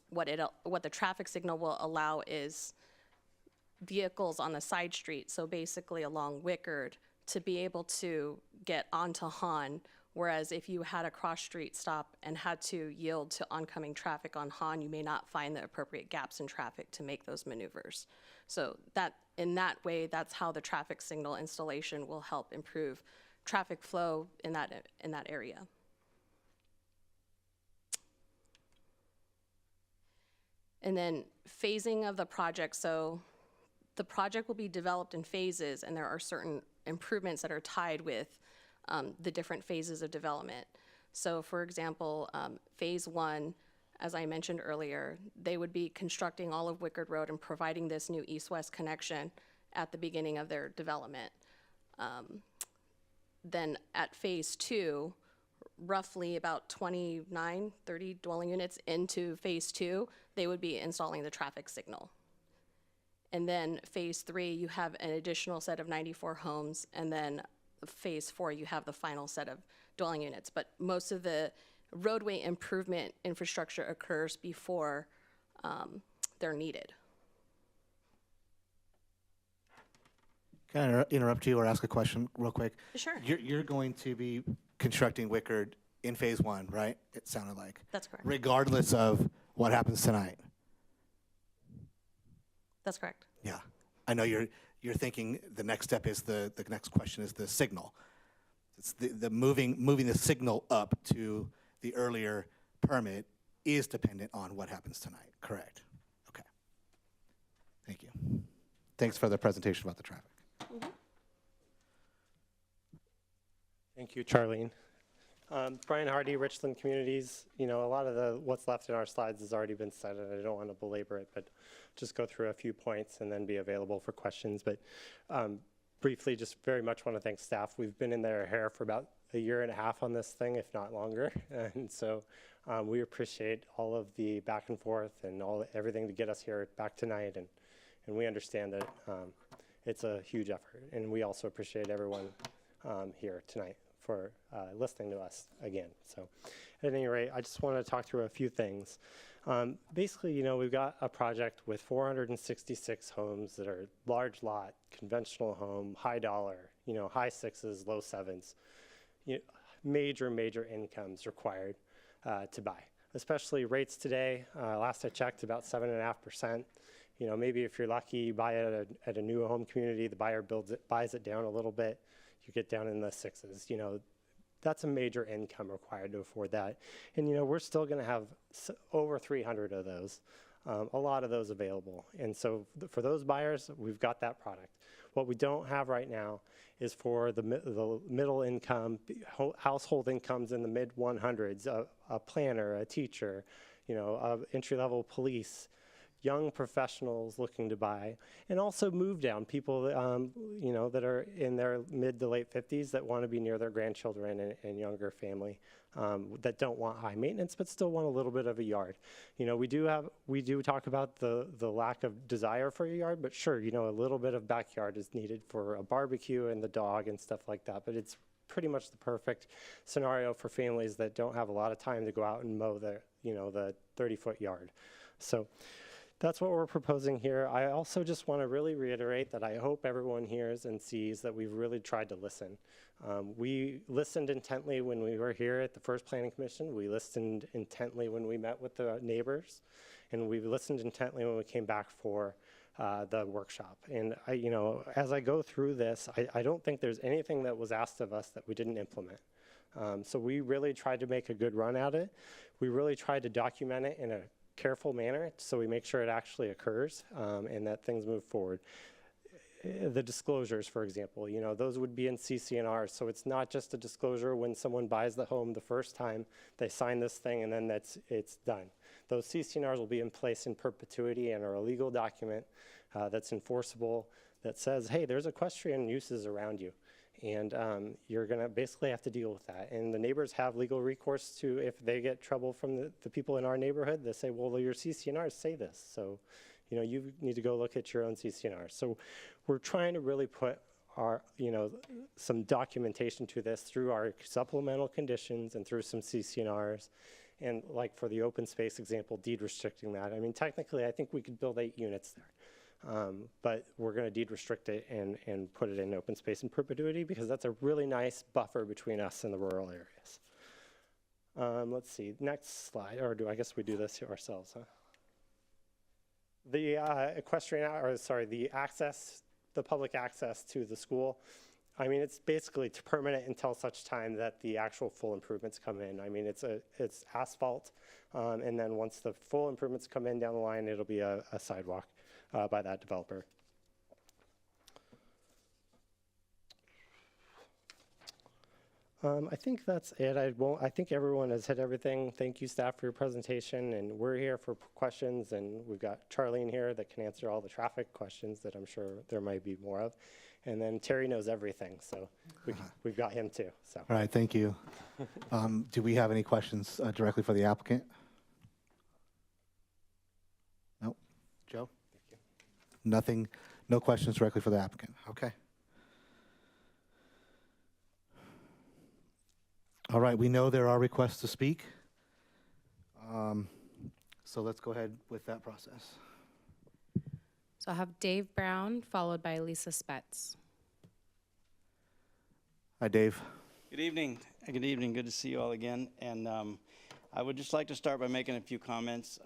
Speaker 12: What the traffic signal will allow is vehicles on the side street, so basically along Wickard, to be able to get onto Hahn, whereas if you had a cross-street stop and had to yield to oncoming traffic on Hahn, you may not find the appropriate gaps in traffic to make those maneuvers. So that in that way, that's how the traffic signal installation will help improve traffic flow in that area. And then phasing of the project. So the project will be developed in phases, and there are certain improvements that are tied with the different phases of development. So for example, phase 1, as I mentioned earlier, they would be constructing all of Wickard Road and providing this new east-west connection at the beginning of their development. Then at phase 2, roughly about 29, 30 dwelling units into phase 2, they would be installing the traffic signal. And then phase 3, you have an additional set of 94 homes, and then phase 4, you have the final set of dwelling units. But most of the roadway improvement infrastructure occurs before they're needed.
Speaker 1: Can I interrupt you or ask a question real quick?
Speaker 12: Sure.
Speaker 1: You're going to be constructing Wickard in phase 1, right? It sounded like.
Speaker 12: That's correct.
Speaker 1: Regardless of what happens tonight.
Speaker 12: That's correct.
Speaker 1: Yeah. I know you're thinking the next step is the next question is the signal. It's the moving the signal up to the earlier permit is dependent on what happens tonight, correct? Okay. Thank you. Thanks for the presentation about the traffic.
Speaker 12: Mm-hmm.
Speaker 13: Thank you, Charlene. Brian Hardy, Richland Communities. You know, a lot of what's left in our slides has already been said, and I don't want to belabor it, but just go through a few points and then be available for questions. But briefly, just very much want to thank staff. We've been in their hair for about a year and a half on this thing, if not longer. And so we appreciate all of the back and forth and everything to get us here back tonight. And we understand that it's a huge effort. And we also appreciate everyone here tonight for listening to us again. So at any rate, I just want to talk through a few things. Basically, you know, we've got a project with 466 homes that are large lot, conventional home, high dollar, you know, high 6s, low 7s. You know, major incomes required to buy, especially rates today. Last I checked, about 7.5%. You know, maybe if you're lucky, you buy it at a new home community, the buyer buys it down a little bit, you get down in the 6s. You know, that's a major income required to afford that. And, you know, we're still going to have over 300 of those, a lot of those available. And so for those buyers, we've got that product. What we don't have right now is for the middle income, household incomes in the mid 100s, a planner, a teacher, you know, entry-level police, young professionals looking to buy, and also move down people, you know, that are in their mid to late 50s that want to be near their grandchildren and younger family, that don't want high maintenance but still want a little bit of a yard. You know, we do talk about the lack of desire for a yard, but sure, you know, a little bit of backyard is needed for a barbecue and the dog and stuff like that. But it's pretty much the perfect scenario for families that don't have a lot of time to go out and mow the 30-foot yard. So that's what we're proposing here. I also just want to really reiterate that I hope everyone hears and sees that we've really tried to listen. We listened intently when we were here at the first Planning Commission. We listened intently when we met with the neighbors, and we've listened intently when we came back for the workshop. And you know, as I go through this, I don't think there's anything that was asked of us that we didn't implement. So we really tried to make a good run at it. We really tried to document it in a careful manner so we make sure it actually occurs and that things move forward. The disclosures, for example, you know, those would be in CC&Rs, so it's not just a disclosure when someone buys the home the first time, they sign this thing and then it's done. Those CC&Rs will be in place in perpetuity and are a legal document that's enforceable, that says, hey, there's equestrian uses around you. And you're going to basically have to deal with that. And the neighbors have legal recourse to, if they get trouble from the people in our neighborhood, they say, well, your CC&Rs say this. So, you know, you need to go look at your own CC&Rs. So we're trying to really put our, you know, some documentation to this through our supplemental conditions and through some CC&Rs. And like for the open space example, deed restricting that. I mean, technically, I think we could build 8 units there. But we're going to deed restrict it and put it in open space in perpetuity because that's a really nice buffer between us and the rural areas. Let's see, next slide, or I guess we do this ourselves, huh? The the access the public access to the school. I mean, it's basically permanent until such time that the actual full improvements come in. I mean, it's asphalt, and then once the full improvements come in down the line, it'll be a sidewalk by that developer. I think that's it. I think everyone has hit everything. Thank you, staff, for your presentation, and we're here for questions, and we've got Charlene here that can answer all the traffic questions that I'm sure there might be more of. And then Terry knows everything, so we've got him too. So.
Speaker 1: All right, thank you. Do we have any questions directly for the applicant? Nope. Joe? Nothing, no questions directly for the applicant. Okay. All right, we know there are requests to speak. So let's go ahead with that process.
Speaker 2: So I'll have Dave Brown, followed by Lisa Spetz.
Speaker 1: Hi, Dave.
Speaker 14: Good evening. Good evening. Good to see you all again. And I would just like to start by making a few comments.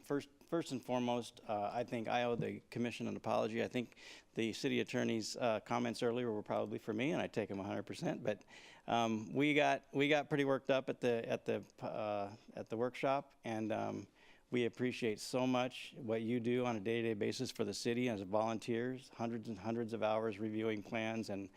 Speaker 14: First and foremost, I think I owe the commission an apology. I think the city attorney's comments earlier were probably for me, and I take them 100%. But we got pretty worked up at the workshop, and we appreciate so much what you do on a day-to-day basis for the city as volunteers, hundreds and hundreds of hours reviewing plans and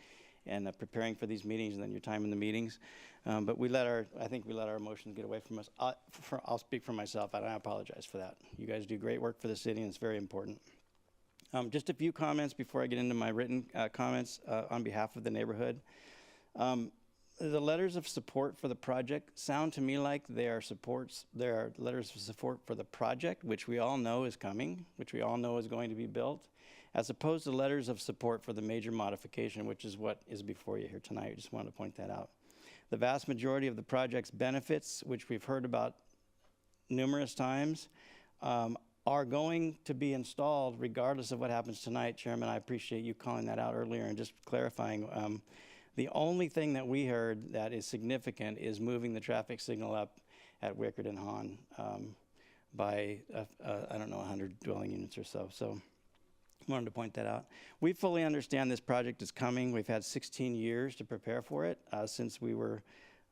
Speaker 14: preparing for these meetings, and then your time in the meetings. But I think we let our emotions get away from us. I'll speak for myself, and I apologize for that. You guys do great work for the city, and it's very important. Just a few comments before I get into my written comments on behalf of the neighborhood. The letters of support for the project sound to me like they are letters of support for the project, which we all know is coming, which we all know is going to be built, as opposed to letters of support for the major modification, which is what is before you here tonight. I just wanted to point that out. The vast majority of the project's benefits, which we've heard about numerous times, are going to be installed regardless of what happens tonight. Chairman, I appreciate you calling that out earlier and just clarifying. The only thing that we heard that is significant is moving the traffic signal up at Wickard and Hahn by, I don't know, 100 dwelling units or so. So I wanted to point that out. We fully understand this project is coming. We've had 16 years to prepare for it since we were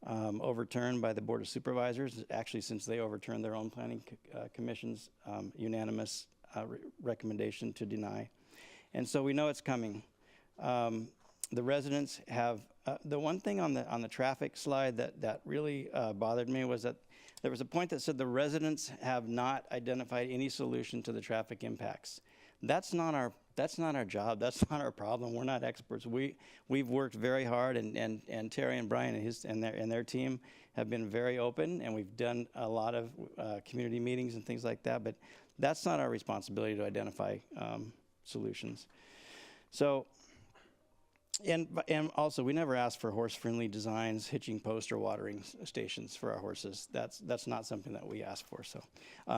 Speaker 14: overturned by the Board of Supervisors, actually since they overturned their own planning commission's unanimous recommendation to deny. And so we know it's coming. The residents have, the one thing on the traffic slide that really bothered me was that there was a point that said the residents have not identified any solution to the traffic impacts. That's not our job. That's not our problem. We're not experts. We've worked very hard, and Terry and Brian and their team have been very open, and we've done a lot of community meetings and things like that. But that's not our responsibility to identify solutions. So. And also, we never asked for horse-friendly designs, hitching posts, or watering stations for our horses. That's not something that we asked for. So,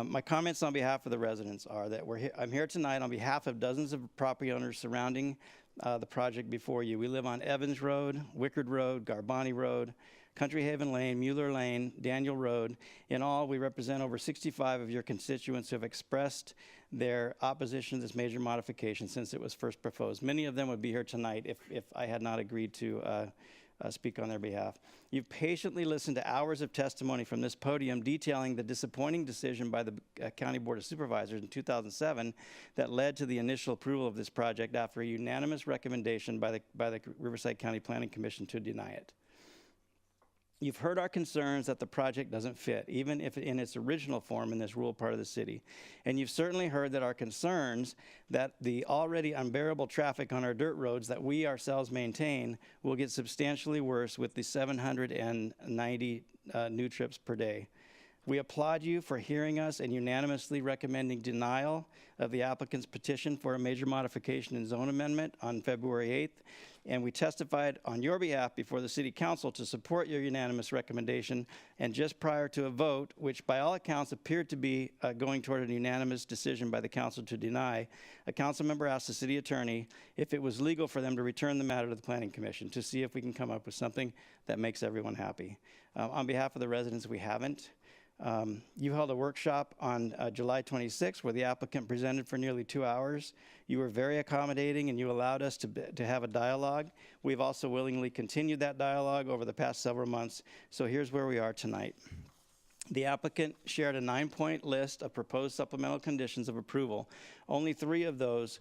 Speaker 14: my comments on behalf of the residents are that I'm here tonight on behalf of dozens of property owners surrounding the project before you. We live on Evans Road, Wickard Road, Garbani Road, Country Haven Lane, Mueller Lane, Daniel Road. In all, we represent over 65 of your constituents who have expressed their opposition to this major modification since it was first proposed. Many of them would be here tonight if I had not agreed to speak on their behalf. You've patiently listened to hours of testimony from this podium detailing the disappointing decision by the County Board of Supervisors in 2007 that led to the initial approval of this project after a unanimous recommendation by the Riverside County Planning Commission to deny it. You've heard our concerns that the project doesn't fit, even if in its original form in this rural part of the city. And you've certainly heard that our concerns that the already unbearable traffic on our dirt roads that we ourselves maintain will get substantially worse with the 790 new trips per day. We applaud you for hearing us and unanimously recommending denial of the applicant's petition for a major modification and zone amendment on February 8th. And we testified on your behalf before the City Council to support your unanimous recommendation. And just prior to a vote, which by all accounts appeared to be going toward a unanimous decision by the council to deny, a council member asked the city attorney if it was legal for them to return the matter to the Planning Commission to see if we can come up with something that makes everyone happy. On behalf of the residents, we haven't. You held a workshop on July 26th where the applicant presented for nearly 2 hours. You were very accommodating and you allowed us to have a dialogue. We've also willingly continued that dialogue over the past several months. So here's where we are tonight. The applicant shared a 9-point list of proposed supplemental conditions of approval. Only 3 of those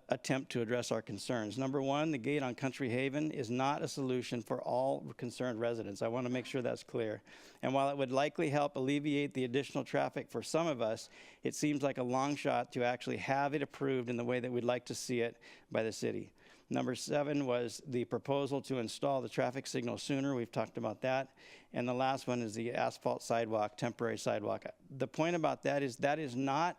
Speaker 14: attempt to address our concerns. Number 1, the gate on Country Haven is not a solution for all concerned residents. I want to make sure that's clear. And while it would likely help alleviate the additional traffic for some of us, it seems like a long shot to actually have it approved in the way that we'd like to see it by the city. Number 7 was the proposal to install the traffic signal sooner. We've talked about that. And the last one is the asphalt sidewalk, temporary sidewalk. The point about that is not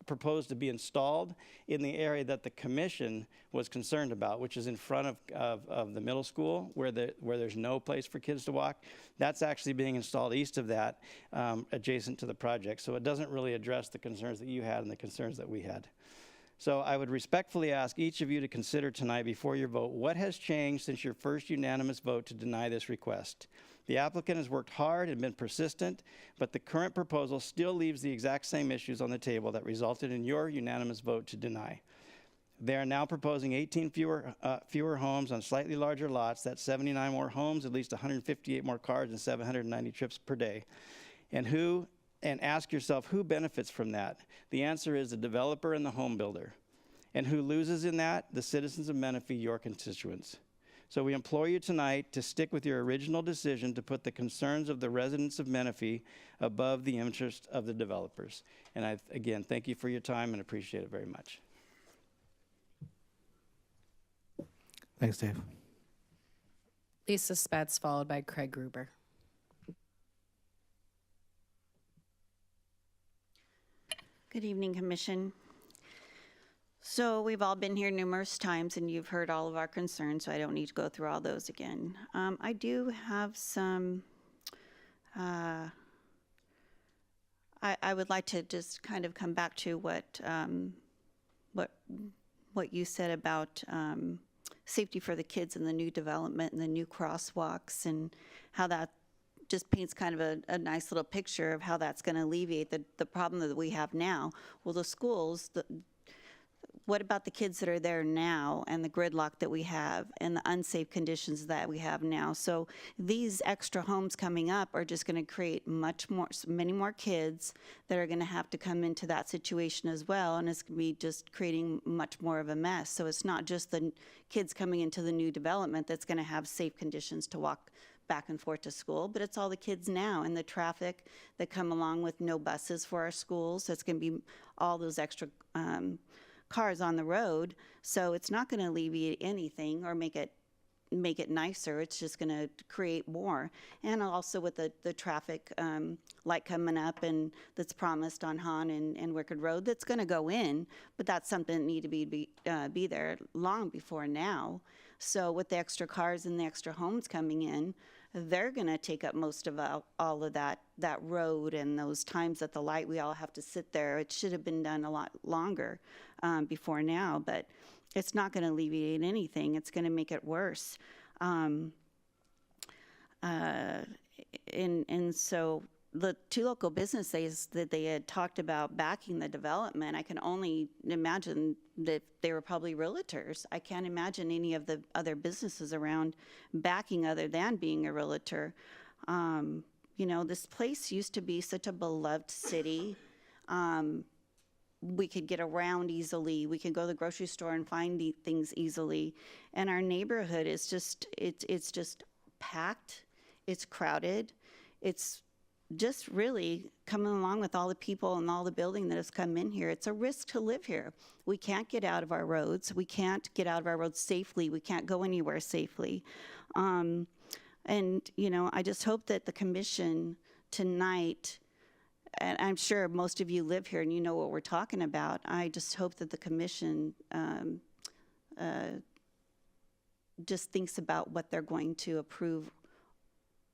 Speaker 14: proposed to be installed in the area that the commission was concerned about, which is in front of the middle school where there's no place for kids to walk. That's actually being installed east of that, adjacent to the project. So it doesn't really address the concerns that you had and the concerns that we had. So I would respectfully ask each of you to consider tonight before your vote, what has changed since your first unanimous vote to deny this request? The applicant has worked hard and been persistent, but the current proposal still leaves the exact same issues on the table that resulted in your unanimous vote to deny. They are now proposing 18 fewer homes on slightly larger lots. That's 79 more homes, at least 158 more cars, and 790 trips per day. And ask yourself, who benefits from that? The answer is the developer and the home builder. And who loses in that? The citizens of Menifee, your constituents. So we implore you tonight to stick with your original decision to put the concerns of the residents of Menifee above the interest of the developers. And again, thank you for your time and appreciate it very much.
Speaker 1: Thanks, Dave.
Speaker 2: Lisa Spetz, followed by Craig Gruber.
Speaker 15: Good evening, Commission. So we've all been here numerous times and you've heard all of our concerns, so I don't need to go through all those again. I do have some, I would like to just kind of come back to what you said about safety for the kids and the new development and the new crosswalks and how that just paints kind of a nice little picture of how that's going to alleviate the problem that we have now. Well, the schools, what about the kids that are there now and the gridlock that we have and the unsafe conditions that we have now? So these extra homes coming up are just going to create many more kids that are going to have to come into that situation as well, and it's going to be just creating much more of a mess. So it's not just the kids coming into the new development that's going to have safe conditions to walk back and forth to school, but it's all the kids now and the traffic that come along with no buses for our schools. So it's going to be all those extra cars on the road. So it's not going to alleviate anything or make it nicer. It's just going to create more. And also with the traffic light coming up and that's promised on Hahn and Wickard Road, that's going to go in, but that's something that need to be there long before now. So with the extra cars and the extra homes coming in, they're going to take up most of all of that road and those times at the light. We all have to sit there. It should have been done a lot longer before now, but it's not going to alleviate anything. It's going to make it worse. And so the 2 local businesses that they had talked about backing the development, I can only imagine that they were probably realtors. I can't imagine any of the other businesses around backing other than being a realtor. You know, this place used to be such a beloved city. We could get around easily. We could go to the grocery store and find things easily. And our neighborhood is just, it's just packed. It's crowded. It's just really coming along with all the people and all the building that has come in here. It's a risk to live here. We can't get out of our roads. We can't get out of our roads safely. We can't go anywhere safely. And, you know, I just hope that the commission tonight, and I'm sure most of you live here and you know what we're talking about, I just hope that the commission just thinks about what they're going to approve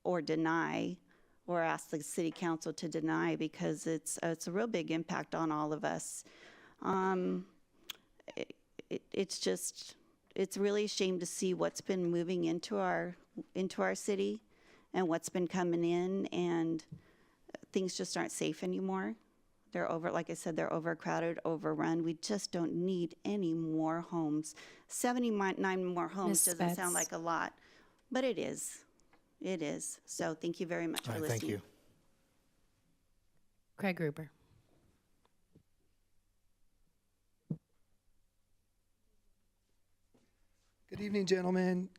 Speaker 15: or deny or ask the city council to deny, because it's a real big impact on all of us. It's really a shame to see what's been moving into our city and what's been coming in, and things just aren't safe anymore. They're like I said, they're overcrowded, overrun. We just don't need any more homes. 79 more homes
Speaker 2: Ms.
Speaker 15: doesn't sound
Speaker 2: Spetz.
Speaker 15: like a lot, but it is. It is. So thank you very much
Speaker 1: All
Speaker 15: for
Speaker 1: right,
Speaker 15: listening.
Speaker 1: thank you.
Speaker 2: Craig Gruber.
Speaker 16: Good evening, gentlemen,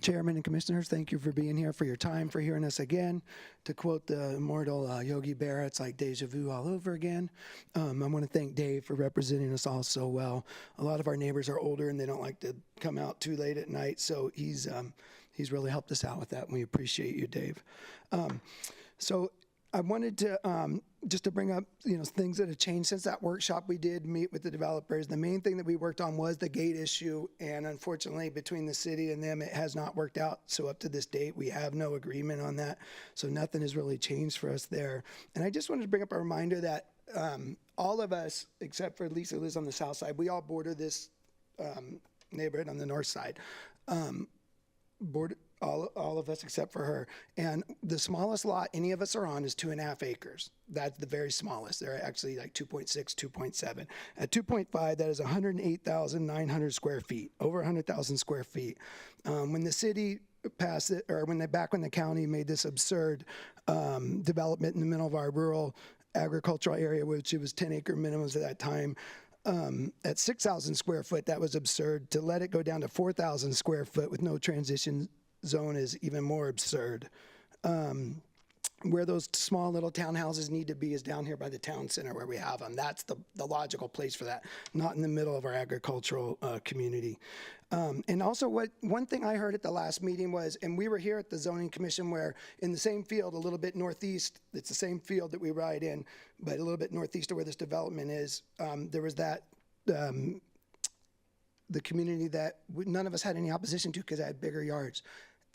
Speaker 16: chairman and commissioners. Thank you for being here, for your time, for hearing us again. To quote the immortal Yogi Berra, it's like deja vu all over again. I want to thank Dave for representing us all so well. A lot of our neighbors are older and they don't like to come out too late at night, so he's really helped us out with that, and we appreciate you, Dave. So I wanted to just to bring up, things that have changed since that workshop we did meet with the developers. The main thing that we worked on was the gate issue, and unfortunately, between the city and them, it has not worked out. So up to this date, we have no agreement on that. So nothing has really changed for us there. And I just wanted to bring up a reminder that all of us, except for Lisa, who lives on the south side, we all border this neighborhood on the north side. All of us except for her. And the smallest lot any of us are on is 2.5 acres. That's the very smallest. They're actually like 2.6, 2.7. At 2.5, that is 108,900 square feet, over 100,000 square feet. When the city passed it, or when the county made this absurd development in the middle of our rural agricultural area, which it was 10-acre minimums at that time, at 6,000 square foot, that was absurd. To let it go down to 4,000 square foot with no transition zone is even more absurd. Where those small little townhouses need to be is down here by the town center where we have them. That's the logical place for that, not in the middle of our agricultural community. And also one thing I heard at the last meeting was, and we were here at the zoning commission where in the same field, a little bit northeast, it's the same field that we ride in, but a little bit northeast of where this development is, there was that, the community that none of us had any opposition to because it had bigger yards.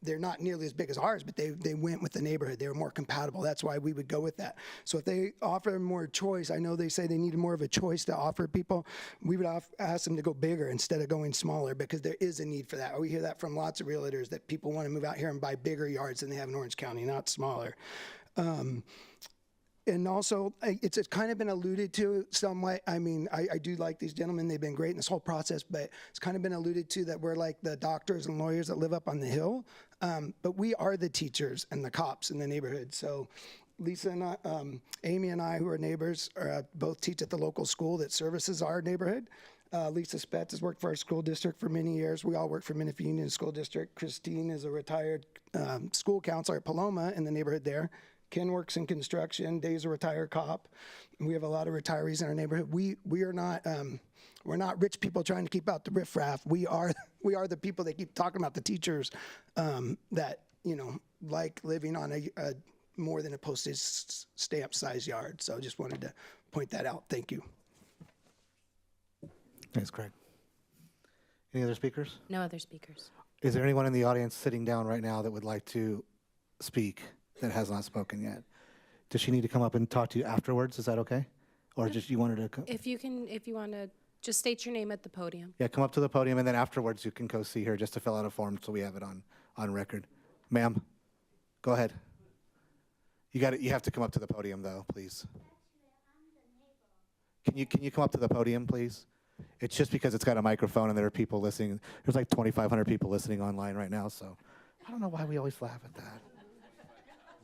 Speaker 16: They're not nearly as big as ours, but they went with the neighborhood. They were more compatible. That's why we would go with that. So if they offer more choice, I know they say they needed more of a choice to offer people. We would ask them to go bigger instead of going smaller because there is a need for that. We hear that from lots of realtors that people want to move out here and buy bigger yards than they have in Orange County, not smaller. And also, it's kind of been alluded to somewhat. I mean, I do like these gentlemen. They've been great in this whole process, but it's kind of been alluded to that we're like the doctors and lawyers that live up on the hill. But we are the teachers and the cops in the neighborhood. So Lisa and I, Amy and I, who are neighbors, both teach at the local school that services our neighborhood. Lisa Spetz has worked for our school district for many years. We all work for Menifee Union School District. Christine is a retired school counselor at Paloma in the neighborhood there. Ken works in construction. Dave's a retired cop. We have a lot of retirees in our neighborhood. We are not we're not rich people trying to keep out the riffraff. We are the people that keep talking about the teachers that like living on a more than a postage stamp size yard. So I just wanted to point that out. Thank you.
Speaker 1: Thanks, Craig. Any other speakers?
Speaker 2: No other speakers.
Speaker 1: Is there anyone in the audience sitting down right now that would like to speak that has not spoken yet? Does she need to come up and talk to you afterwards? Is that okay? Or just you wanted to?
Speaker 2: If you want to just state your name at the podium.
Speaker 1: Yeah, come up to the podium, and then afterwards you can go see her just to fill out a form so we have it on record. Ma'am, go ahead. You have to come up to the podium though, please. Can you come up to the podium, please? It's just because it's got a microphone and there are people listening. There's like 2,500 people listening online right now, so I don't know why we always laugh at that.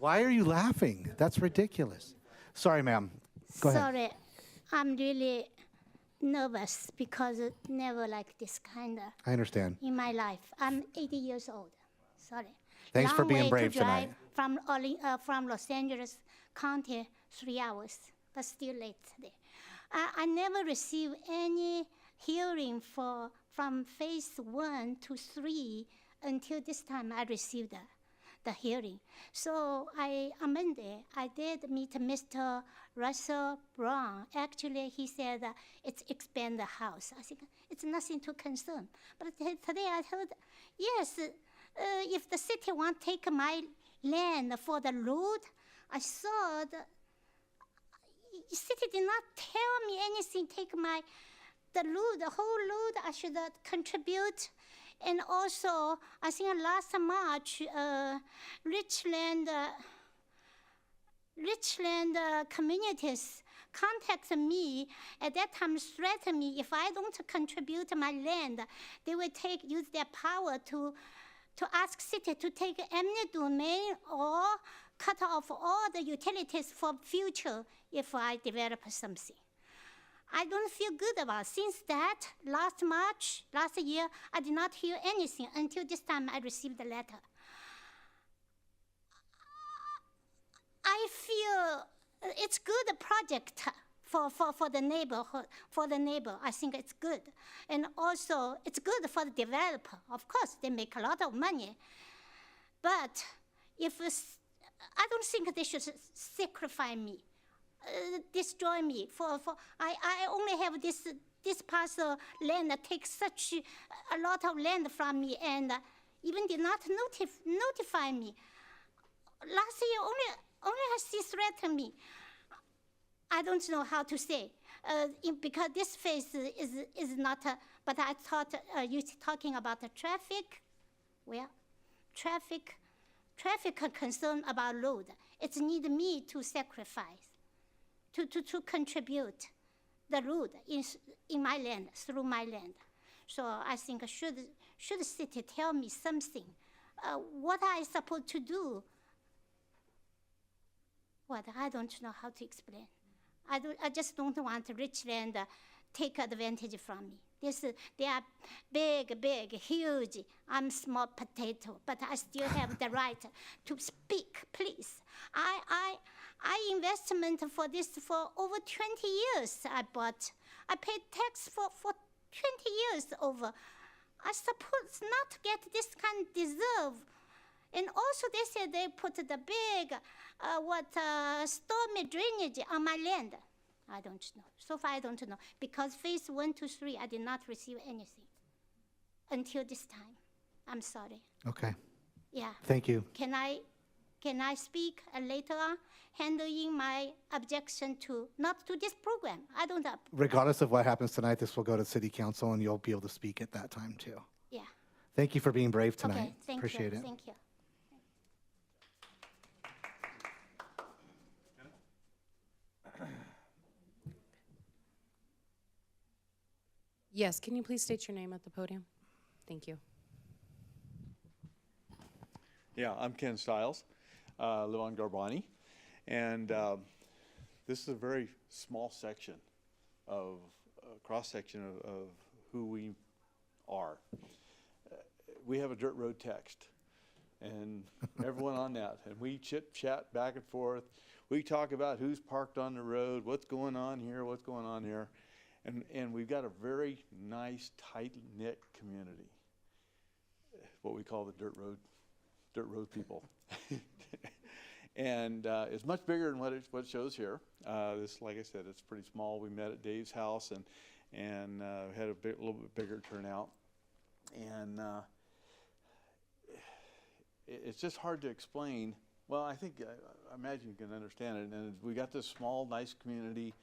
Speaker 1: Why are you laughing? That's ridiculous. Sorry, ma'am. Go ahead.
Speaker 17: Sorry, I'm really nervous because it never like this kind of
Speaker 1: I understand.
Speaker 17: in my life. I'm 80 years old. Sorry.
Speaker 1: Thanks for
Speaker 17: Long
Speaker 1: being
Speaker 17: way
Speaker 1: brave
Speaker 17: to drive
Speaker 1: tonight.
Speaker 17: from Los Angeles County, 3 hours, but still late today. I never received any hearing from phase 1 to 3 until this time I received the hearing. So on Monday, I did meet Mr. Russell Brown. Actually, he said it's expand the house. I think it's nothing to concern. But today I heard, yes, if the city want to take my land for the road, I saw the city did not tell me anything. Take the whole road I should contribute. And also, I think last March, Richland Richland communities contact me at that time, threaten me if I don't contribute my land, they will use their power to ask city to take eminent domain or cut off all the utilities for future if I develop something. I don't feel good about it. Since that, last year, I did not hear anything until this time I received the letter. I feel it's good project for the neighborhood, for the neighbor. I think it's good. And also, it's good for the developer. Of course, they make a lot of money. But I don't think they should sacrifice me, destroy me. I only have this parcel land that takes such a lot of land from me and even did not notify me. Last year, only has she threatened me. I don't know how to say, because this phase is not, but I thought you talking about the traffic. Well, traffic concern about road. It need me to sacrifice, to contribute the road in my land, through my land. So I think should the city tell me something, what I supposed to do. What, I don't know how to explain. I just don't want Richland take advantage from me. They are big, huge. I'm small potato, but I still have the right to speak, please. I investment for this for over 20 years I bought. I paid tax for 20 years over. I suppose not to get this kind deserve. And also they said they put the big, stormy drainage on my land. I don't know. So far I don't know. Because phase 1 to 3, I did not receive anything until this time. I'm sorry.
Speaker 1: Okay.
Speaker 17: Yeah.
Speaker 1: Thank you.
Speaker 17: Can I speak later on, handling my objection to, not to this program? I don't know.
Speaker 1: Regardless of what happens tonight, this will go to City Council, and you'll be able to speak at that time, too.
Speaker 17: Yeah.
Speaker 1: Thank you for being brave tonight.
Speaker 17: Okay, thank
Speaker 1: Appreciate
Speaker 17: you.
Speaker 1: it.
Speaker 17: Thank you.
Speaker 2: Yes, can you please state your name at the podium? Thank you.
Speaker 18: Yeah, I'm Ken Stiles, live on Garbani, and this is a very small section of, cross-section of who we are. We have a dirt road text, and everyone on that, and we chit-chat back and forth. We talk about who's parked on the road, what's going on here, what's going on here, and we've got a very nice, tight-knit community, what we call the dirt road people. And it's much bigger than what it shows here. This, like I said, it's pretty small. We met at Dave's house and had a little bit bigger turnout. And it's just hard to explain. Well, I think, I imagine you can understand it. And we got this small, nice community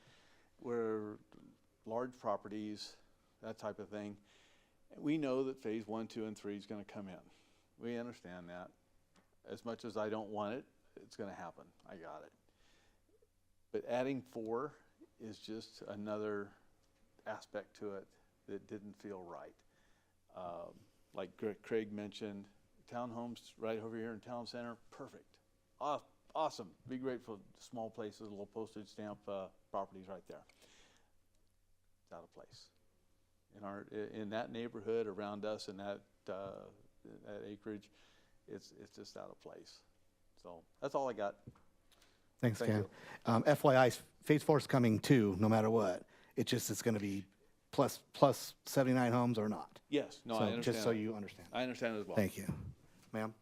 Speaker 18: where large properties, that type of thing. We know that phase 1, 2, and 3 is going to come in. We understand that. As much as I don't want it, it's going to happen. I got it. But adding 4 is just another aspect to it that didn't feel right. Like Craig mentioned, townhomes right over here in Town Center, perfect. Awesome. Be grateful. Small places, little postage stamp properties right there. It's out of place. In that neighborhood around us, in that acreage, it's just out of place. So that's all I got.
Speaker 1: Thanks,
Speaker 18: Thank
Speaker 1: Ken.
Speaker 18: you.
Speaker 1: FYI, phase 4 is coming too, no matter what. It's going to be plus 79 homes or not.
Speaker 18: Yes, no,
Speaker 1: So,
Speaker 18: I understand.
Speaker 1: just so you understand.
Speaker 18: I understand as well.
Speaker 1: Thank you. Ma'am?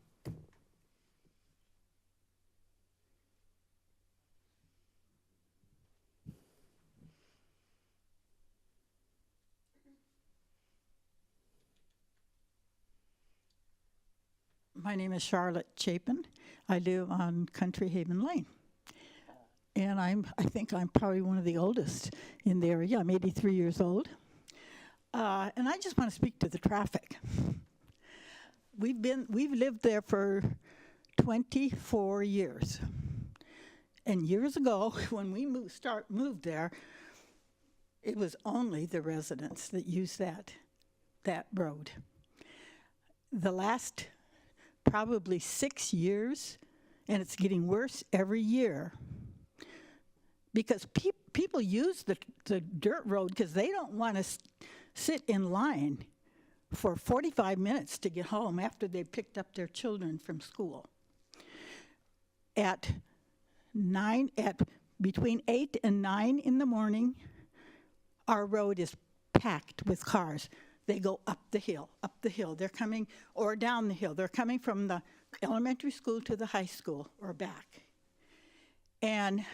Speaker 19: My name is Charlotte Chapin. I live on Country Haven Lane. And I think I'm probably one of the oldest in the area. I'm 83 years old. And I just want to speak to the traffic. We've lived there for 24 years. And years ago, when we moved there, it was only the residents that used that road. The last probably 6 years, and it's getting worse every year, because people use the dirt road because they don't want to sit in line for 45 minutes to get home after they picked up their children from school. Between 8 and 9 in the morning, our road is packed with cars. They go up the hill. They're coming, or down the hill. They're coming from the elementary school to the high school or back. And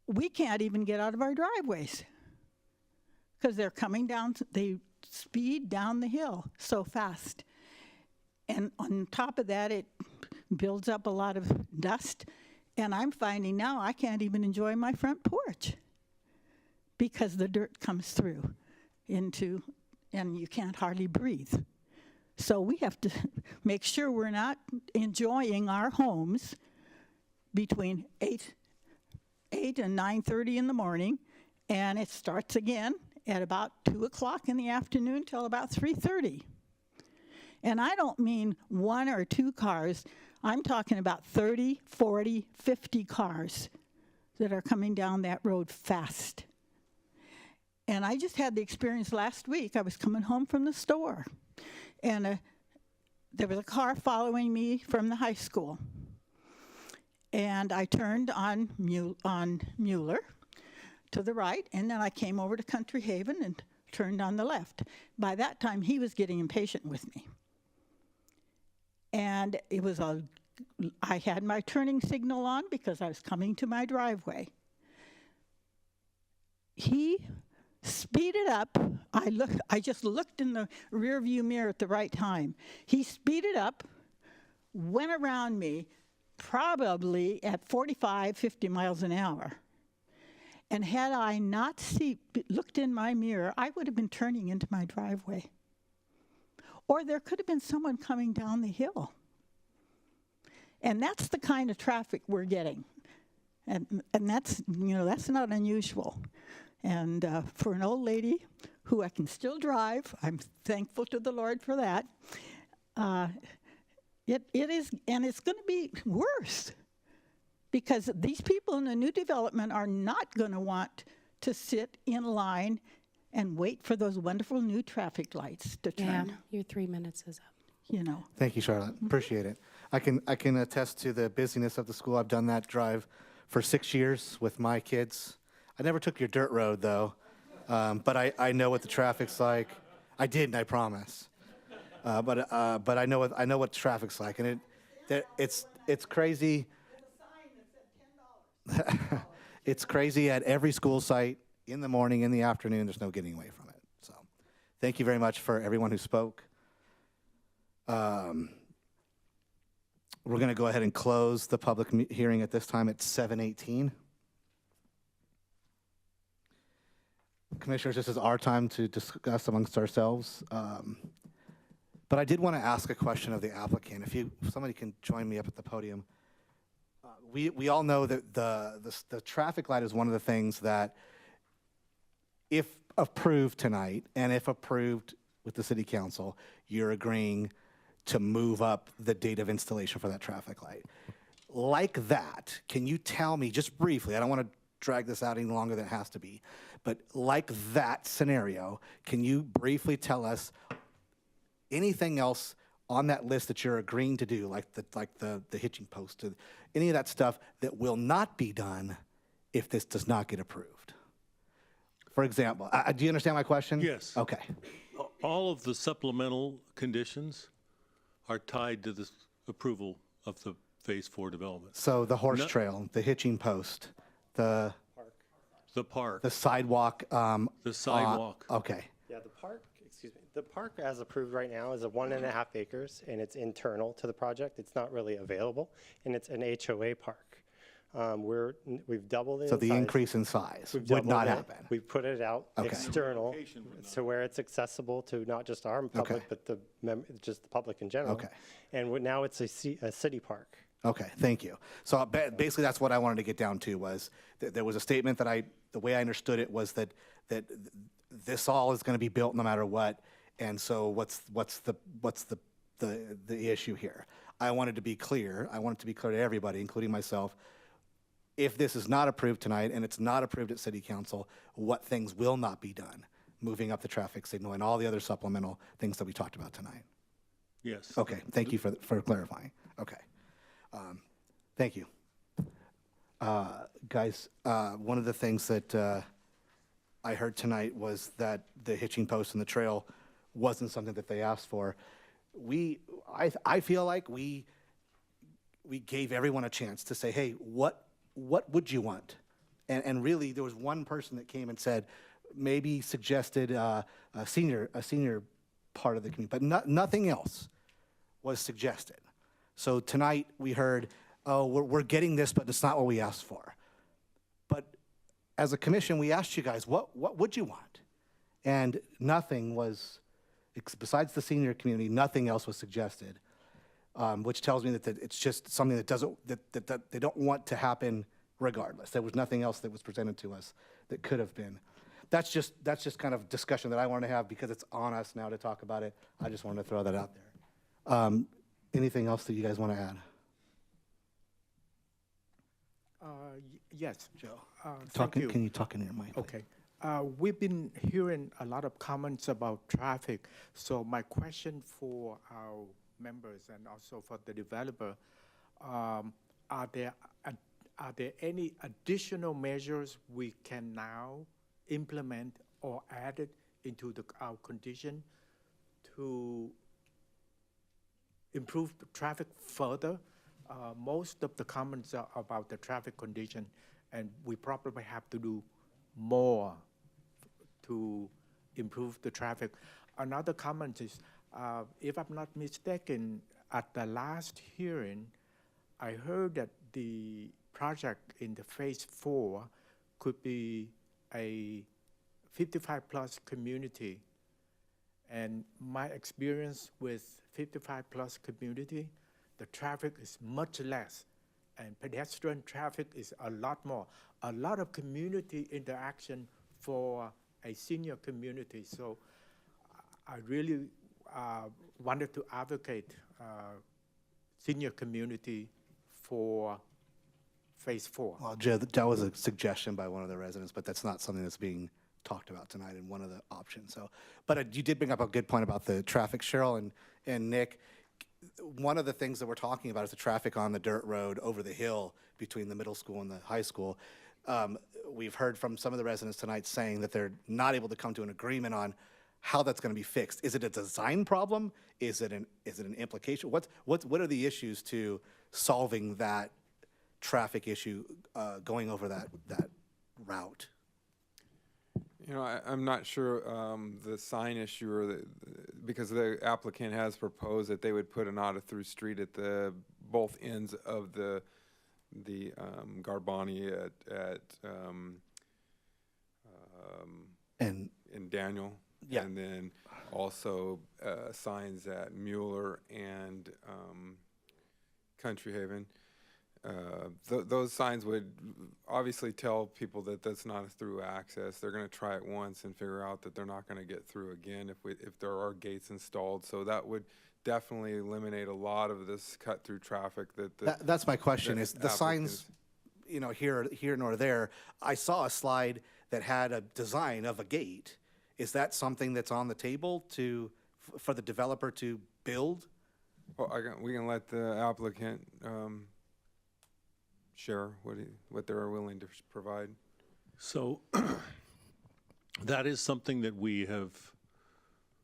Speaker 19: we can't even get out of our driveways because they're coming down, they speed down the hill so fast. And on top of that, it builds up a lot of dust. And I'm finding now I can't even enjoy my front porch because the dirt comes through and you can't hardly breathe. So we have to make sure we're not enjoying our homes between 8 and 9:30 in the morning, and it starts again at about 2 o'clock in the afternoon till about 3:30. And I don't mean 1 or 2 cars. I'm talking about 30, 40, 50 cars that are coming down that road fast. And I just had the experience last week. I was coming home from the store, and there was a car following me from the high school. And I turned on Mueller to the right, and then I came over to Country Haven and turned on the left. By that time, he was getting impatient with me. And I had my turning signal on because I was coming to my driveway. He speeded up. I just looked in the rear view mirror at the right time. He speeded up, went around me, probably at 45, 50 miles an hour. And had I not looked in my mirror, I would have been turning into my driveway. Or there could have been someone coming down the hill. And that's the kind of traffic we're getting. And that's not unusual. And for an old lady who I can still drive, I'm thankful to the Lord for that. It is, and it's going to be worse because these people in the new development are not going to want to sit in line and wait for those wonderful new traffic lights to turn.
Speaker 2: Yeah, your 3 minutes is up.
Speaker 1: Thank you, Charlotte. Appreciate it. I can attest to the busyness of the school. I've done that drive for 6 years with my kids. I never took your dirt road though, but I know what the traffic's like. I didn't, I promise. But I know what traffic's like, and it's crazy. It's crazy at every school site in the morning, in the afternoon. There's no getting away from it. So, thank you very much for everyone who spoke. We're going to go ahead and close the public hearing at this time at 7:18. Commissioners, this is our time to discuss amongst ourselves. But I did want to ask a question of the applicant. If somebody can join me up at the podium. We all know that the traffic light is one of the things that, if approved tonight, and if approved with the city council, you're agreeing to move up the date of installation for that traffic light. Like that, can you tell me, just briefly, I don't want to drag this out any longer than it has to be, but like that scenario, can you briefly tell us anything else on that list that you're agreeing to do, like the hitching post, any of that stuff that will not be done if this does not get approved? For example, do you understand my question?
Speaker 11: Yes.
Speaker 1: Okay.
Speaker 11: All of the supplemental conditions are tied to the approval of the Phase 4 development.
Speaker 1: So the horse trail, the hitching post, the
Speaker 11: park,
Speaker 1: the sidewalk.
Speaker 11: The sidewalk.
Speaker 1: Okay.
Speaker 13: Yeah, the park as approved right now is 1.5 acres, and it's internal to the project. It's not really available, and it's an HOA park. We've doubled it.
Speaker 1: So the increase in size would not happen.
Speaker 13: We've put it out external to where it's accessible to not just our public, but just the public in general.
Speaker 1: Okay.
Speaker 13: And now it's a city park.
Speaker 1: Okay, thank you. So basically, that's what I wanted to get down to was there was a statement that the way I understood it was that this all is going to be built no matter what, and so what's the issue here? I wanted to be clear. I want it to be clear to everybody, including myself. If this is not approved tonight and it's not approved at City Council, what things will not be done? Moving up the traffic signal and all the other supplemental things that we talked about tonight.
Speaker 11: Yes.
Speaker 1: Okay, thank you for clarifying. Okay. Thank you. Guys, one of the things that I heard tonight was that the hitching post and the trail wasn't something that they asked for. I feel like we gave everyone a chance to say, hey, what would you want? And really, there was one person that came and said, maybe suggested a senior part of the community, but nothing else was suggested. So tonight we heard, oh, we're getting this, but it's not what we asked for. But as a commission, we asked you guys, what would you want? And nothing was, besides the senior community, nothing else was suggested, which tells me that it's just something that they don't want to happen regardless. There was nothing else that was presented to us that could have been. That's just kind of discussion that I wanted to have because it's on us now to talk about it. I just wanted to throw that out there. Anything else that you guys want to add?
Speaker 9: Yes,
Speaker 1: Joe.
Speaker 9: Thank you.
Speaker 1: Can you talk into your mic?
Speaker 9: Okay. We've been hearing a lot of comments about traffic. So my question for our members and also for the developer, are there any additional measures we can now implement or add it into our condition to improve the traffic further? Most of the comments are about the traffic condition, and we probably have to do more to improve the traffic. Another comment is, if I'm not mistaken, at the last hearing, I heard that the project in the phase 4 could be a 55-plus community. And my experience with 55-plus community, the traffic is much less, and pedestrian traffic is a lot more. A lot of community interaction for a senior community. So I really wanted to advocate senior community for phase 4.
Speaker 1: Well, Joe, that was a suggestion by one of the residents, but that's not something that's being talked about tonight in one of the options. So, but you did bring up a good point about the traffic, Cheryl and Nick. One of the things that we're talking about is the traffic on the dirt road over the hill between the middle school and the high school. We've heard from some of the residents tonight saying that they're not able to come to an agreement on how that's going to be fixed. Is it a design problem? Is it an implication? What are the issues to solving that traffic issue going over that route?
Speaker 8: You know, I'm not sure the sign issue or because the applicant has proposed that they would put an auto-through street at both ends of the Garbani
Speaker 1: and
Speaker 8: Daniel.
Speaker 1: Yeah.
Speaker 8: And then also signs at Mueller and Country Haven. Those signs would obviously tell people that that's not a through access. They're going to try it once and figure out that they're not going to get through again if there are gates installed. So that would definitely eliminate a lot of this cut-through traffic.
Speaker 1: That's my question. Is the signs, you know, here nor there? I saw a slide that had a design of a gate. Is that something that's on the table for the developer to build?
Speaker 8: Well, we can let the applicant share what they're willing to provide.
Speaker 11: So that is something that we have,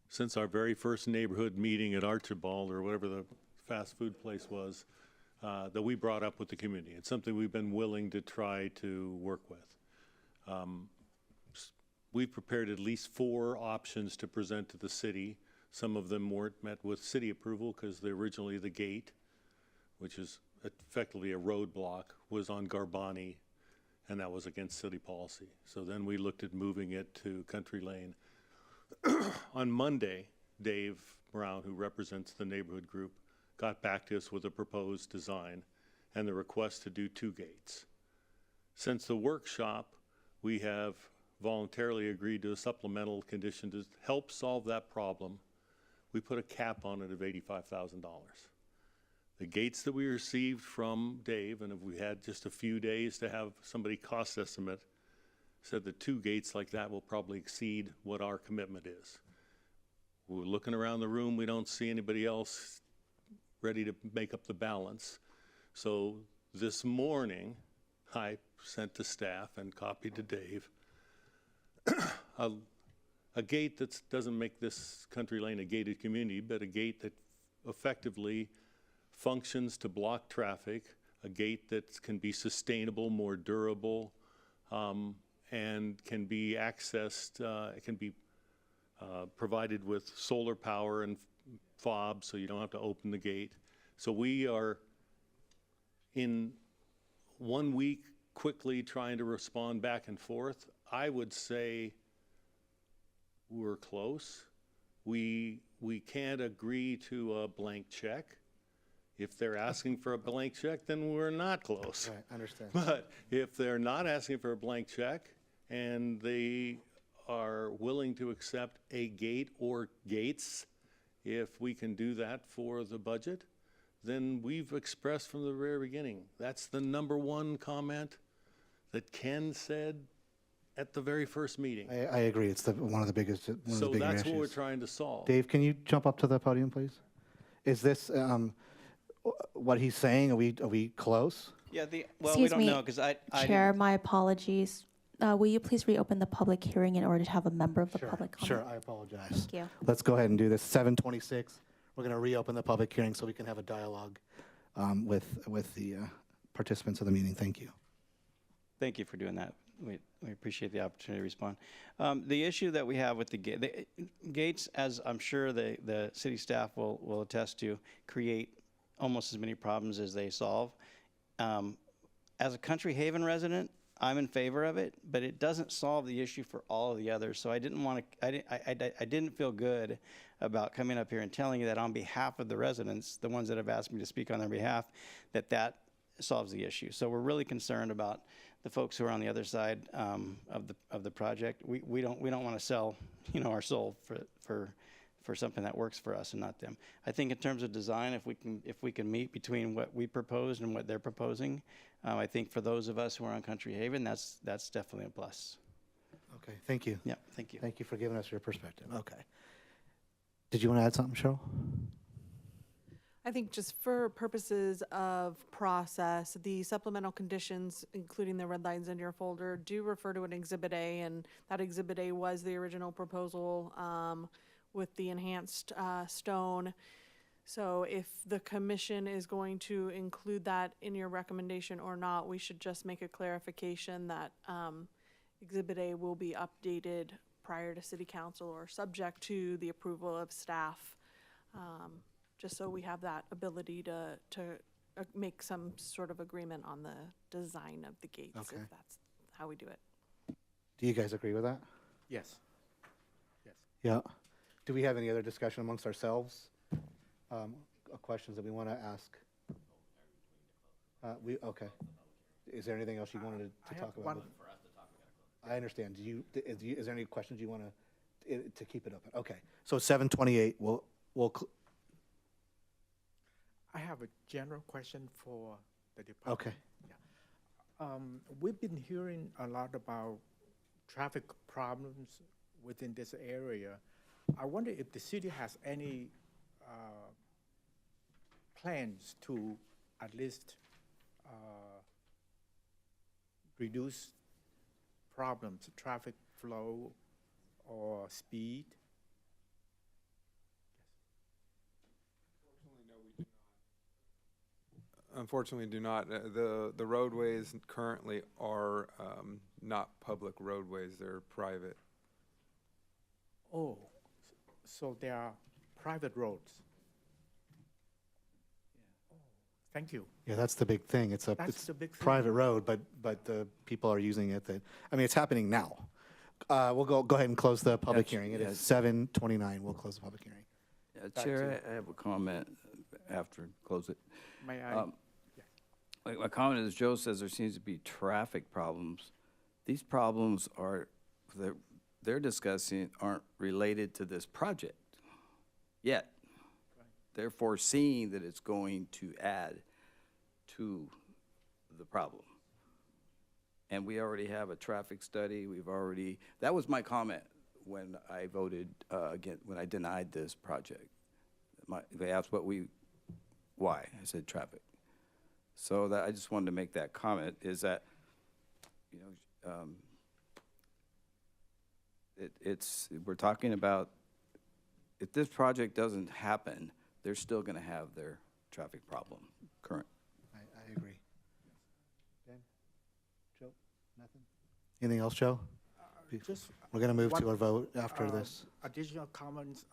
Speaker 11: since our very first neighborhood meeting at Archibald or whatever the fast food place was, that we brought up with the community. It's something we've been willing to try to work with. We've prepared at least 4 options to present to the city. Some of them weren't met with city approval because originally the gate, which is effectively a roadblock, was on Garbani, and that was against city policy. So then we looked at moving it to Country Lane. On Monday, Dave Brown, who represents the neighborhood group, got back to us with a proposed design, and the request to do 2 gates. Since the workshop, we have voluntarily agreed to a supplemental condition to help solve that problem. We put a cap on it of $85,000. The gates that we received from Dave, and if we had just a few days to have somebody cost estimate, said that 2 gates like that will probably exceed what our commitment is. We're looking around the room, we don't see anybody else ready to make up the balance. So this morning, I sent to staff and copied to Dave a gate that doesn't make this country lane a gated community, but a gate that effectively functions to block traffic, a gate that can be sustainable, more durable, and can be accessed, it can be provided with solar power and fob, so you don't have to open the gate. So we are in 1 week quickly trying to respond back and forth. I would say we're close. We can't agree to a blank check. If they're asking for a blank check, then we're not close.
Speaker 1: Right, understand.
Speaker 11: But if they're not asking for a blank check and they are willing to accept a gate or gates, if we can do that for the budget, then we've expressed from the very beginning. That's the #1 comment that Ken said at the very first meeting.
Speaker 1: I agree. It's one of the biggest, one of the
Speaker 11: So
Speaker 1: bigger
Speaker 11: that's what we're
Speaker 1: issues.
Speaker 11: trying to solve.
Speaker 1: Dave, can you jump up to the podium, please? Is this what he's saying? Are we close?
Speaker 14: Yeah, well, we
Speaker 10: Excuse
Speaker 14: don't
Speaker 10: me,
Speaker 14: know, because I
Speaker 10: Chair, my apologies. Will you please reopen the public hearing in order to have a member of the public comment?
Speaker 1: Sure, I apologize.
Speaker 10: Thank you.
Speaker 1: Let's go ahead and do this. 7:26. We're going to reopen the public hearing so we can have a dialogue with the participants of the meeting. Thank you.
Speaker 14: Thank you for doing that. We appreciate the opportunity to respond. The issue that we have with the gates, as I'm sure the city staff will attest to, create almost as many problems as they solve. As a Country Haven resident, I'm in favor of it, but it doesn't solve the issue for all of the others. So I didn't feel good about coming up here and telling you that on behalf of the residents, the ones that have asked me to speak on their behalf, that solves the issue. So we're really concerned about the folks who are on the other side of the project. We don't want to sell, our soul for something that works for us and not them. I think in terms of design, if we can meet between what we proposed and what they're proposing, I think for those of us who are on Country Haven, that's definitely a plus.
Speaker 1: Okay, thank you.
Speaker 14: Yeah, thank you.
Speaker 1: Thank you for giving us your perspective. Okay. Did you want to add something, Cheryl?
Speaker 5: I think just for purposes of process, the supplemental conditions, including the red lines in your folder, do refer to an Exhibit A, and that Exhibit A was the original proposal with the enhanced stone. So if the commission is going to include that in your recommendation or not, we should just make a clarification that Exhibit A will be updated prior to City Council or subject to the approval of staff, just so we have that ability to make some sort of agreement on the design of the gates,
Speaker 1: Okay.
Speaker 5: if that's how we do it.
Speaker 1: Do you guys agree with that?
Speaker 9: Yes.
Speaker 1: Yeah. Do we have any other discussion amongst ourselves? Questions that we want to ask? Okay. Is there anything else you wanted to talk about? I understand. Is there any questions you want to keep it open? Okay. So 7:28.
Speaker 9: I have a general question for the department.
Speaker 1: Okay.
Speaker 9: Yeah. We've been hearing a lot about traffic problems within this area. I wonder if the city has any plans to at least reduce problems, traffic flow or speed.
Speaker 8: Unfortunately, do not. The roadways currently are not public roadways, they're private.
Speaker 9: Oh, so they are private roads. Oh, thank you.
Speaker 1: Yeah, that's the big thing. It's
Speaker 9: the big thing.
Speaker 1: private road, but the people are using it. It's happening now. We'll go ahead and close the public hearing. It is 7:29. We'll close the public hearing.
Speaker 6: Chair, I have a comment after close it.
Speaker 9: May I?
Speaker 6: Like my comment is, Joe says there seems to be traffic problems. These problems they're discussing aren't related to this project yet. They're foreseeing that it's going to add to the problem. And we already have a traffic study. That was my comment when I voted when I denied this project. They asked why. I said traffic. So I just wanted to make that comment, is that, we're talking about, if this project doesn't happen, they're still going to have their traffic problem current.
Speaker 1: I agree. Ben? Joe? Nothing? Anything else, Joe? We're going to move to our vote after this.
Speaker 9: Additional comments,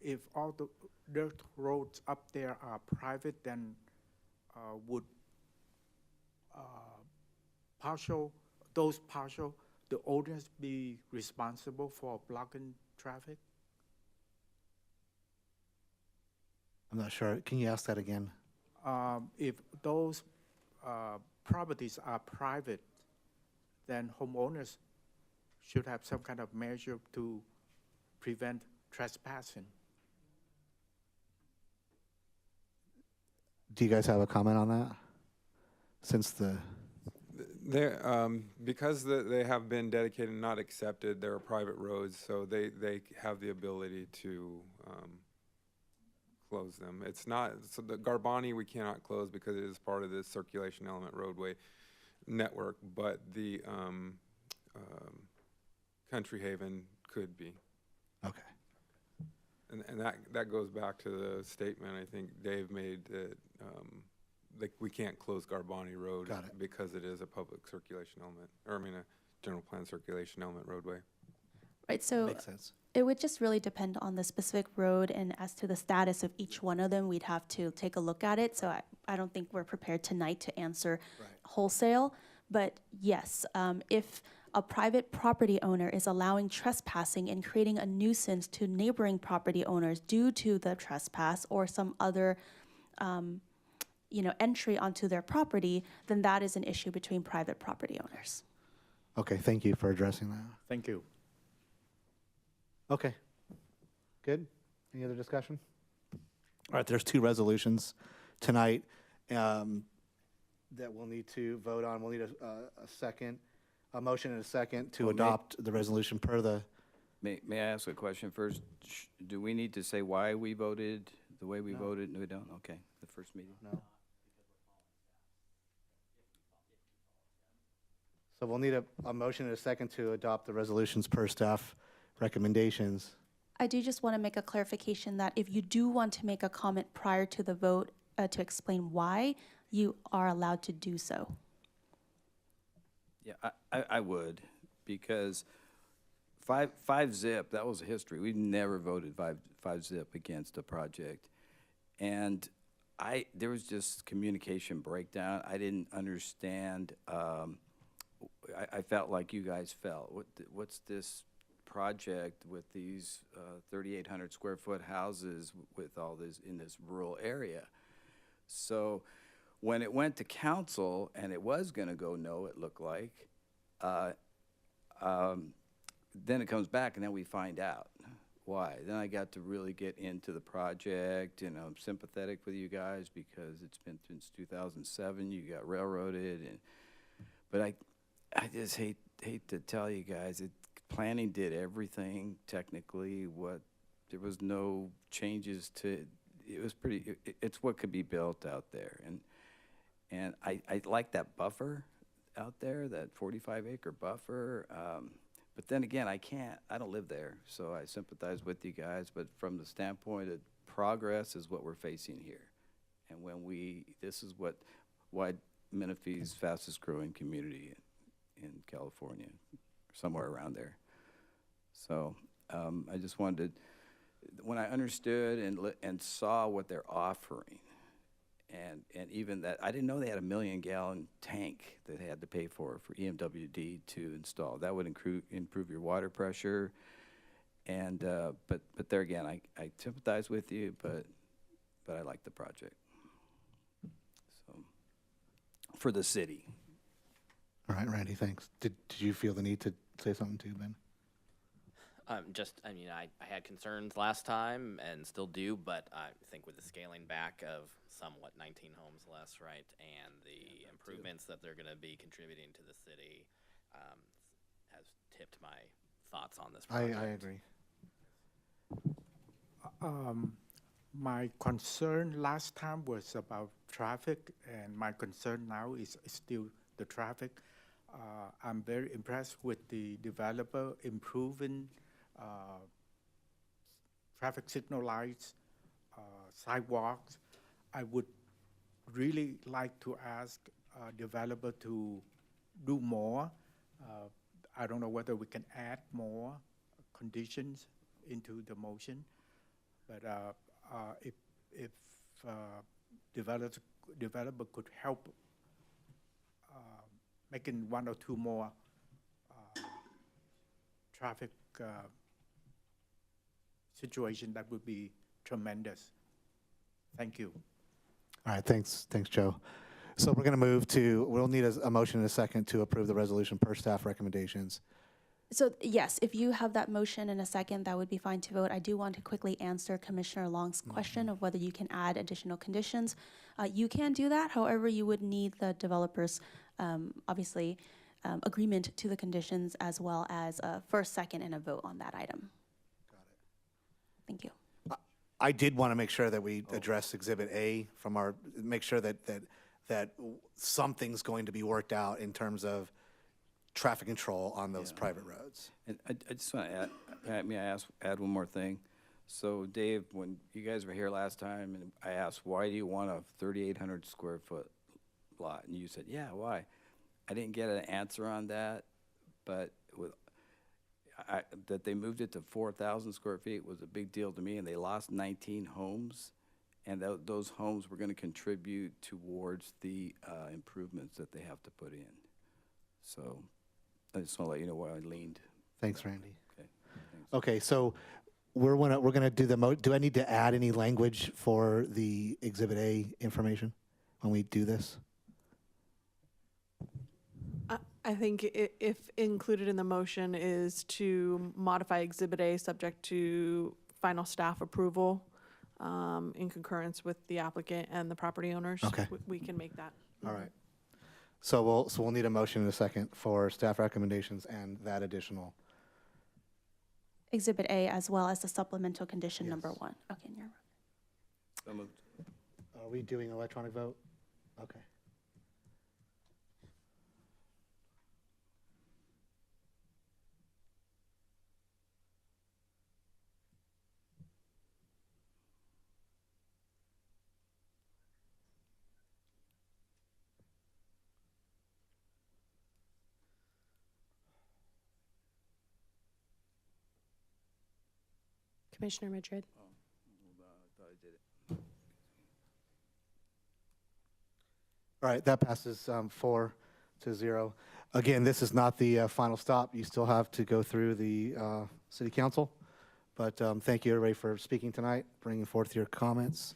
Speaker 9: if all the dirt roads up there are private, then would the owners be responsible for blocking traffic?
Speaker 1: I'm not sure. Can you ask that again?
Speaker 9: If those properties are private, then homeowners should have some kind of measure to prevent trespassing.
Speaker 1: Do you guys have a comment on that? Since
Speaker 8: because they have been dedicated and not accepted, they're private roads, so they have the ability to close them. It's not, so the Garbani we cannot close because it is part of the circulation element roadway network, but the Country Haven could be.
Speaker 1: Okay.
Speaker 8: And that goes back to the statement I think Dave made that we can't close Garbani Road because it is a public circulation element, a general plan circulation element roadway.
Speaker 10: Right, so
Speaker 1: makes sense.
Speaker 10: It would just really depend on the specific road, and as to the status of each one of them, we'd have to take a look at it. So I don't think we're prepared tonight to answer wholesale. But yes, if a private property owner is allowing trespassing and creating a nuisance to neighboring property owners due to the trespass or some other entry onto their property, then that is an issue between private property owners.
Speaker 1: Okay, thank you for addressing that.
Speaker 9: Thank you.
Speaker 1: Okay. Good. Any other discussion? All right, there's two resolutions tonight that we'll need to vote on. We'll need a motion and a second to adopt the resolution per the...
Speaker 6: May I ask a question first? Do we need to say why we voted the way we voted? No, we don't? Okay, the first meeting.
Speaker 1: No. So we'll need a motion and a second to adopt the resolutions per staff recommendations.
Speaker 10: I do just want to make a clarification that if you do want to make a comment prior to the vote to explain why, you are allowed to do so.
Speaker 6: Yeah, I would, because five zip, that was a history. We never voted five zip against a project. And there was just communication breakdown. I didn't understand. I felt like you guys felt. What's this project with these 3,800 square foot houses with all this in this rural area? So when it went to council and it was going to go no, it looked like, then it comes back and then we find out why. Then I got to really get into the project, and I'm sympathetic with you guys because it's been since 2007. You got railroaded, but I just hate to tell you guys, planning did everything technically. There was no changes to. It was pretty. It's what could be built out there, and I like that buffer out there, that 45-acre buffer. But then again, I don't live there, so I sympathize with you guys. But from the standpoint of progress is what we're facing here, and this is why Menifee's fastest growing community in California, somewhere around there. So I just wanted to, when I understood and saw what they're offering, and even that, I didn't know they had a 1 million gallon tank that they had to pay for EMWD to install. That would improve your water pressure. And but there again, I sympathize with you, but I like the project. So for the city.
Speaker 1: All right, Randy, thanks. Did you feel the need to say something too, Ben?
Speaker 3: I mean, I had concerns last time and still do, but I think with the scaling back of somewhat 19 homes less, right, and the improvements that they're going to be contributing to the city has tipped my thoughts on this project.
Speaker 1: I agree.
Speaker 9: My concern last time was about traffic, and my concern now is still the traffic. I'm very impressed with the developer improving traffic signal lights, sidewalks. I would really like to ask developer to do more. I don't know whether we can add more conditions into the motion, but if developer could help making one or two more traffic situation, that would be tremendous. Thank you.
Speaker 1: All right, thanks, Joe. So we're going to we'll need a motion in a second to approve the resolution per staff recommendations.
Speaker 10: So yes, if you have that motion in a second, that would be fine to vote. I do want to quickly answer Commissioner Long's question of whether you can add additional conditions. You can do that. However, you would need the developer's, obviously, agreement to the conditions, as well as a first, second, and a vote on that item.
Speaker 1: Got it.
Speaker 10: Thank you.
Speaker 1: I did want to make sure that we address Exhibit A from make sure that something's going to be worked out in terms of traffic control on those private roads.
Speaker 6: And I just want to add, may I add one more thing? So Dave, when you guys were here last time, and I asked, why do you want a 3,800 square foot lot? And you said, yeah, why? I didn't get an answer on that, but that they moved it to 4,000 square feet was a big deal to me, and they lost 19 homes, and those homes were going to contribute towards the improvements that they have to put in. So I just want to let you know where I leaned.
Speaker 1: Thanks, Randy.
Speaker 6: Okay. Thanks.
Speaker 1: Okay, so we're gonna do do I need to add any language for the Exhibit A information when we do this?
Speaker 5: I think if included in the motion is to modify Exhibit A subject to final staff approval in concurrence with the applicant and the property owners.
Speaker 1: Okay.
Speaker 5: We can make that.
Speaker 1: All right. So we'll need a motion in a second for staff recommendations and that additional.
Speaker 10: Exhibit A, as well as the supplemental condition number 1. Okay, and you're
Speaker 6: So moved.
Speaker 1: Are we doing electronic vote? Okay.
Speaker 2: Commissioner Madrid.
Speaker 6: Oh, I thought I did it.
Speaker 1: All right, that passes 4-0. Again, this is not the final stop. You still have to go through the city council. But thank you, everybody, for speaking tonight, bringing forth your comments.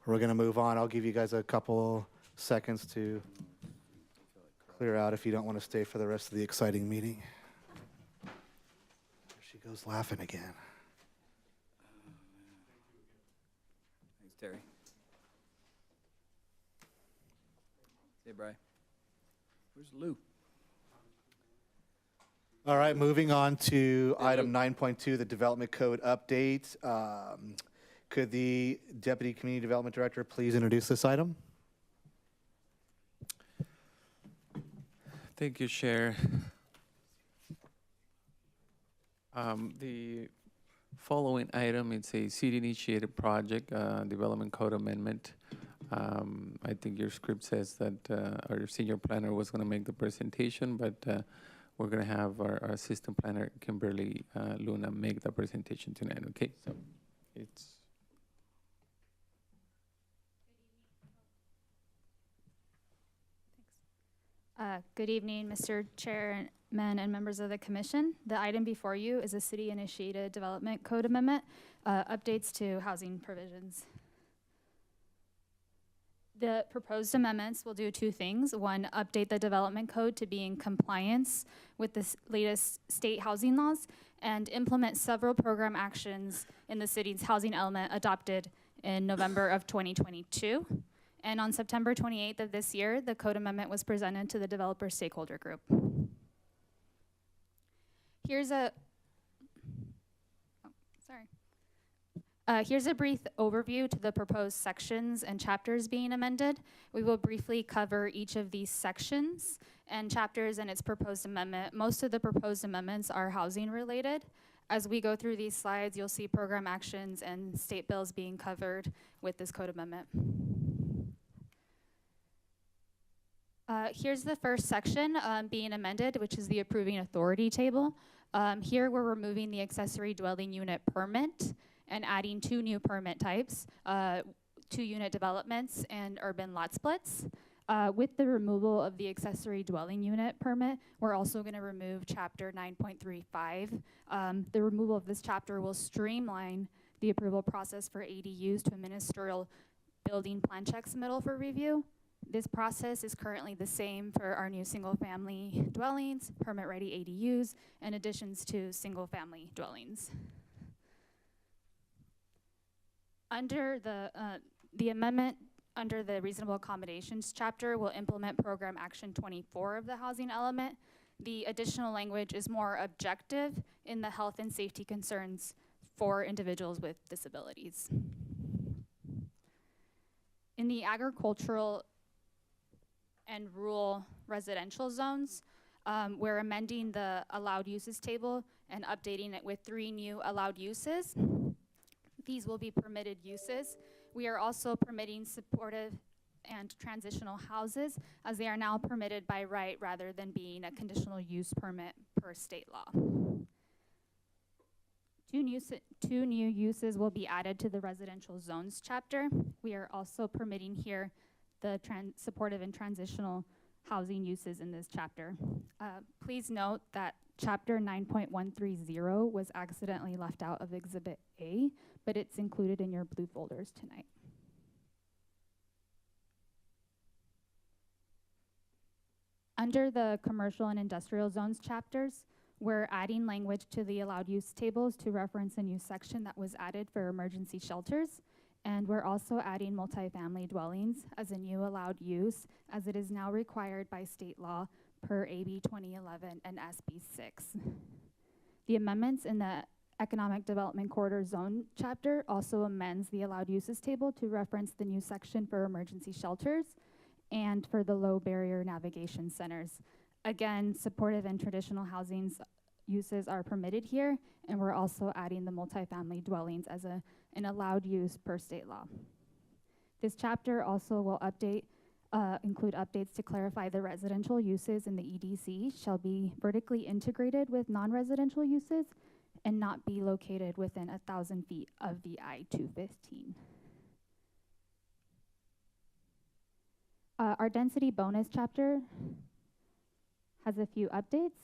Speaker 1: We're going to move on. I'll give you guys a couple seconds to clear out if you don't want to stay for the rest of the exciting meeting. There she goes laughing again.
Speaker 6: Thanks, Terry. Hey, Bri. Where's Lou?
Speaker 1: All right, moving on to item 9.2, the development code update. Could the Deputy Community Development Director please introduce this item?
Speaker 7: Thank you, Chair. The following item, it's a city-initiated project, development code amendment. I think your script says that our senior planner was going to make the presentation, but we're going to have our assistant planner, Kimberly Luna, make the presentation tonight, okay? So it's...
Speaker 20: Good evening, Mr. Chairman and members of the Commission. The item before you is a city-initiated development code amendment, updates to housing provisions. The proposed amendments will do two things. One, update the development code to be in compliance with the latest state housing laws and implement several program actions in the city's housing element adopted in November of 2022. And on September 28th of this year, the code amendment was presented to the developer stakeholder group. Here's a Here's a brief overview to the proposed sections and chapters being amended. We will briefly cover each of these sections and chapters and its proposed amendment. Most of the proposed amendments are housing related. As we go through these slides, you'll see program actions and state bills being covered with this code amendment. Here's the first section being amended, which is the approving authority table. Here we're removing the accessory dwelling unit permit and adding two new permit types, 2-unit developments and urban lot splits. With the removal of the accessory dwelling unit permit, we're also gonna remove chapter 9.35. The removal of this chapter will streamline the approval process for ADUs to a ministerial building plan check submittal for review. This process is currently the same for our new single-family dwellings, permit-ready ADUs, and additions to single-family dwellings. Under the amendment under the reasonable accommodations chapter will implement program action 24 of the housing element. The additional language is more objective in the health and safety concerns for individuals with disabilities. In the agricultural and rural residential zones, we're amending the allowed uses table and updating it with 3 new allowed uses. These will be permitted uses. We are also permitting supportive and transitional houses as they are now permitted by right rather than being a conditional use permit per state law. Two new uses will be added to the residential zones chapter. We are also permitting here the supportive and transitional housing uses in this chapter. Please note that chapter 9.130 was accidentally left out of Exhibit A, but it's included in your blue folders tonight. Under the commercial and industrial zones chapters, we're adding language to the allowed use tables to reference a new section that was added for emergency shelters. And we're also adding multifamily dwellings as a new allowed use, as it is now required by state law per AB 2011 and SB 6. The amendments in the Economic Development Corridor Zone chapter also amends the allowed uses table to reference the new section for emergency shelters and for the low barrier navigation centers. Again, supportive and traditional housing uses are permitted here, and we're also adding the multifamily dwellings as an allowed use per state law. This chapter also will include updates to clarify the residential uses in the EDC shall be vertically integrated with non-residential uses and not be located within 1,000 feet of the I-215. Our density bonus chapter has a few updates.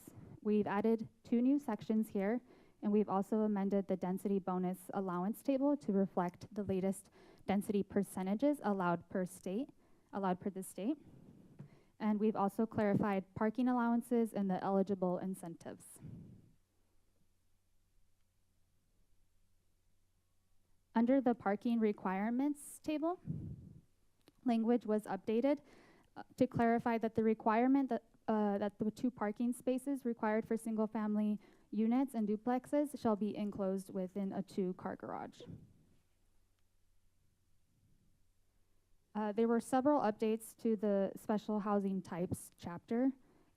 Speaker 20: We've added 2 new sections here, and we've also amended the density bonus allowance table to reflect the latest density percentages allowed per the state. And we've also clarified parking allowances and the eligible incentives. Under the parking requirements table, language was updated to clarify that the requirement that the 2 parking spaces required for single-family units and duplexes shall be enclosed within a 2-car garage. There were several updates to the special housing types chapter.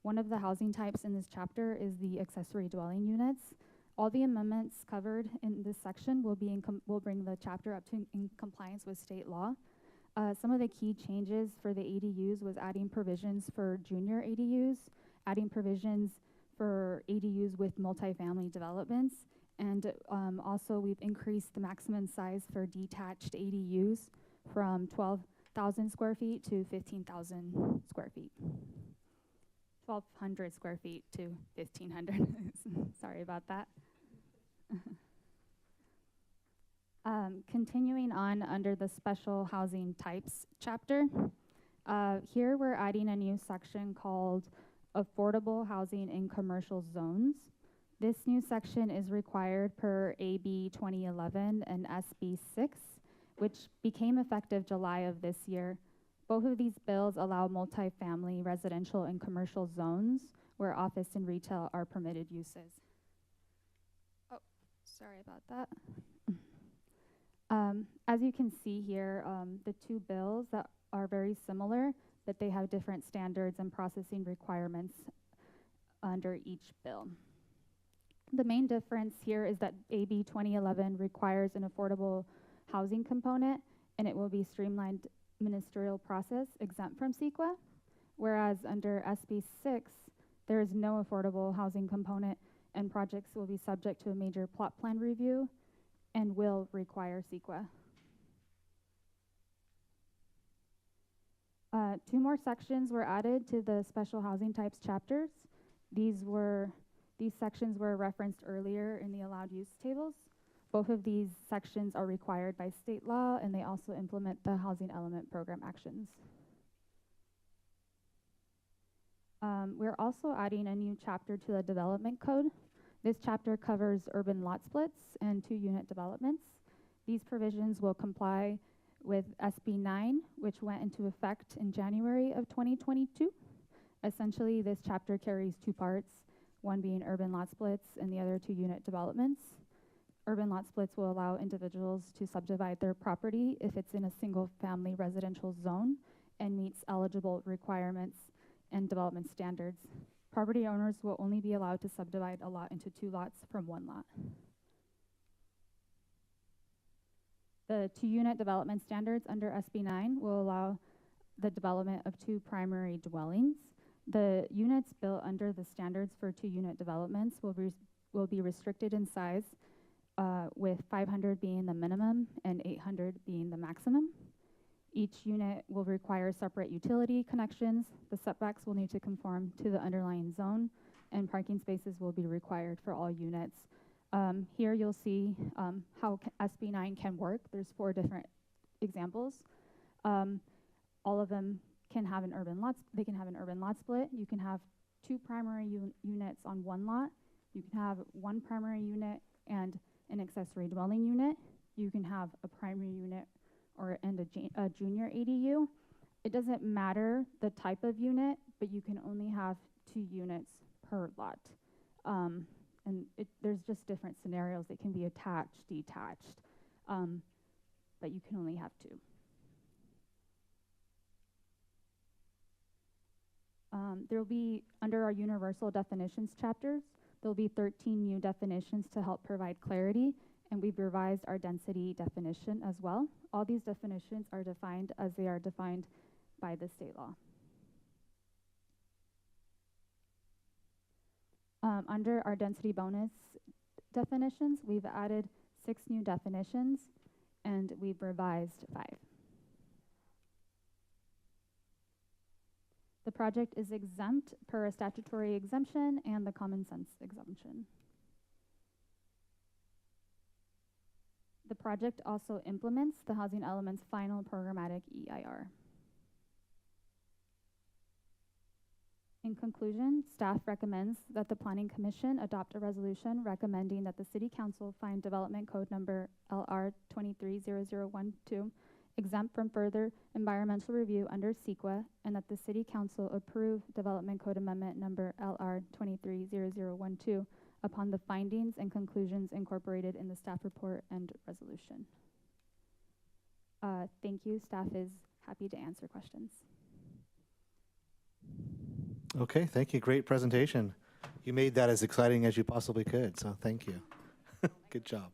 Speaker 20: One of the housing types in this chapter is the accessory dwelling units. All the amendments covered in this section will bring the chapter up to in compliance with state law. Some of the key changes for the ADUs was adding provisions for junior ADUs, adding provisions for ADUs with multifamily developments, and also we've increased the maximum size for detached ADUs from 12,000 square feet to 15,000 square feet. 1,200 square feet to 1,500. Sorry about that. Continuing on under the special housing types chapter, here we're adding a new section called affordable housing in commercial zones. This new section is required per AB 2011 and SB 6, which became effective July of this year. Both of these bills allow multifamily residential and commercial zones where office and retail are permitted uses. Oh, sorry about that. As you can see here, the two bills that are very similar, but they have different standards and processing requirements under each bill. The main difference here is that AB 2011 requires an affordable housing component, and it will be streamlined ministerial process exempt from CEQA, whereas under SB 6, there is no affordable housing component, and projects will be subject to a major plot plan review and will require CEQA. Two more sections were added to the special housing types chapters. These sections were referenced earlier in the allowed use tables. Both of these sections are required by state law, and they also implement the housing element program actions. We're also adding a new chapter to the development code. This chapter covers urban lot splits and 2-unit developments. These provisions will comply with SB 9, which went into effect in January of 2022. Essentially, this chapter carries two parts, one being urban lot splits and the other 2-unit developments. Urban lot splits will allow individuals to subdivide their property if it's in a single-family residential zone and meets eligible requirements and development standards. Property owners will only be allowed to subdivide a lot into 2 lots from 1 lot. The 2-unit development standards under SB 9 will allow the development of 2 primary dwellings. The units built under the standards for 2-unit developments will be restricted in size, with 500 being the minimum and 800 being the maximum. Each unit will require separate utility connections. The setbacks will need to conform to the underlying zone, and parking spaces will be required for all units. Here you'll see how SB 9 can work. There's 4 different examples. All of them can have an urban lot. They can have an urban lot split. You can have 2 primary units on 1 lot. You can have 1 primary unit and an accessory dwelling unit. You can have a primary unit and a junior ADU. It doesn't matter the type of unit, but you can only have 2 units per lot. And there's just different scenarios. They can be attached, detached, but you can only have 2. There will be, under our universal definitions chapters, there will be 13 new definitions to help provide clarity, and we've revised our density definition as well. All these definitions are defined as they are defined by the state law. Under our density bonus definitions, we've added 6 new definitions, and we've revised 5. The project is exempt per a statutory exemption and the common sense exemption. The project also implements the Housing Element's final programmatic EIR. In conclusion, staff recommends that the Planning Commission adopt a resolution recommending that the City Council find Development Code number LR 230012 exempt from further environmental review under CEQA, and that the City Council approve Development Code Amendment number LR 230012 upon the findings and conclusions incorporated in the staff report and resolution. Thank you. Staff is happy to answer questions.
Speaker 1: Okay, thank you. Great presentation. You made that as exciting as you possibly could, so thank you. Good job.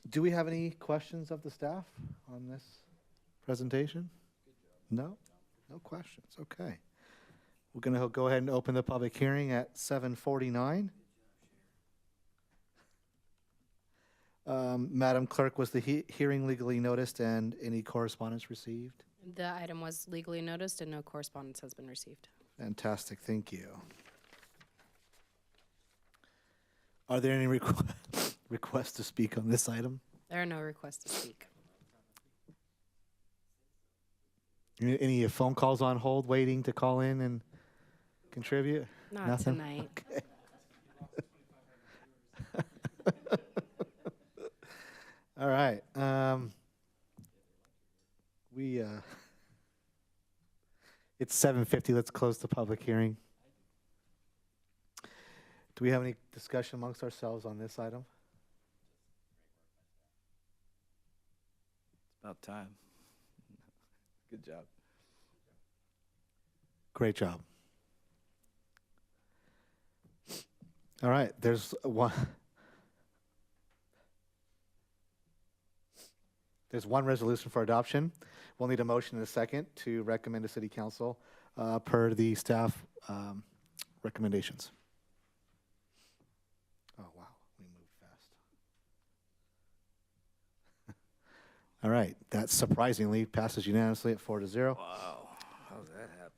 Speaker 1: Do we have any questions of the staff on this presentation? No? No questions. Okay. We're going to go ahead and open the public hearing at 7:49. Madam Clerk, was the hearing legally noticed and any correspondence received?
Speaker 2: The item was legally noticed and no correspondence has been received.
Speaker 1: Fantastic, thank you. Are there any requests to speak on this item?
Speaker 2: There are no requests to speak.
Speaker 1: Any phone calls on hold waiting to call in and contribute?
Speaker 2: Not
Speaker 1: Nothing?
Speaker 2: tonight.
Speaker 1: Okay. All right. It's 7:50. Let's close the public hearing. Do we have any discussion amongst ourselves on this item?
Speaker 6: It's about time. Good job.
Speaker 1: Great job. All right. There's one resolution for adoption. We'll need a motion and a second to recommend to City Council per the staff recommendations. Oh, wow. We moved fast. All right. That surprisingly passes unanimously at 4-0.
Speaker 6: Wow. How's that happen?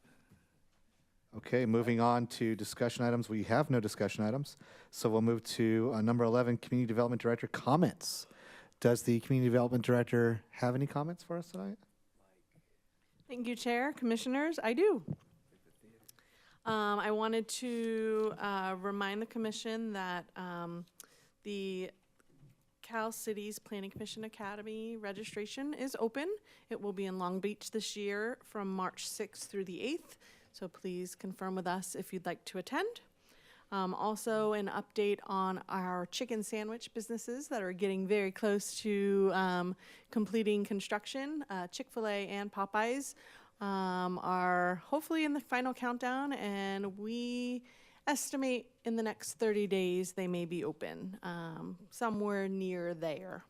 Speaker 1: Okay, moving on to discussion items. We have no discussion items. So we'll move to number 11, Community Development Director comments. Does the Community Development Director have any comments for us tonight?
Speaker 5: Thank you, Chair, Commissioners. I do. I wanted to remind the Commission that the Cal Cities Planning Commission Academy registration is open. It will be in Long Beach this year from March 6th through the 8th. So please confirm with us if you'd like to attend. Also, an update on our chicken sandwich businesses that are getting very close to completing construction. Chick-fil-A and Popeyes are hopefully in the final countdown, and we estimate in the next 30 days they may be open, somewhere near there.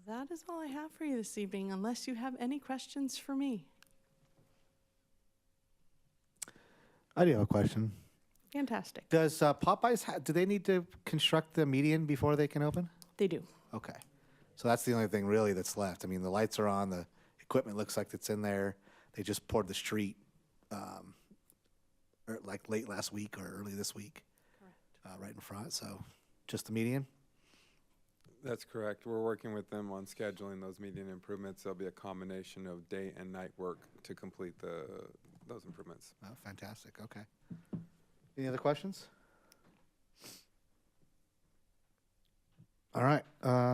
Speaker 5: That is all I have for you this evening, unless you have any questions for me.
Speaker 1: I do have a question.
Speaker 5: Fantastic.
Speaker 1: Does Popeyes, do they need to construct the median before they can open?
Speaker 5: They do.
Speaker 1: Okay. So that's the only thing really that's left. I mean, the lights are on, the equipment looks like it's in there. They just poured the street like late last week or early this week. Correct. Right in front, so just the median?
Speaker 8: That's correct. We're working with them on scheduling those median improvements. There'll be a combination of day and night work to complete those improvements.
Speaker 1: Oh, fantastic. Okay. Any other questions? All right.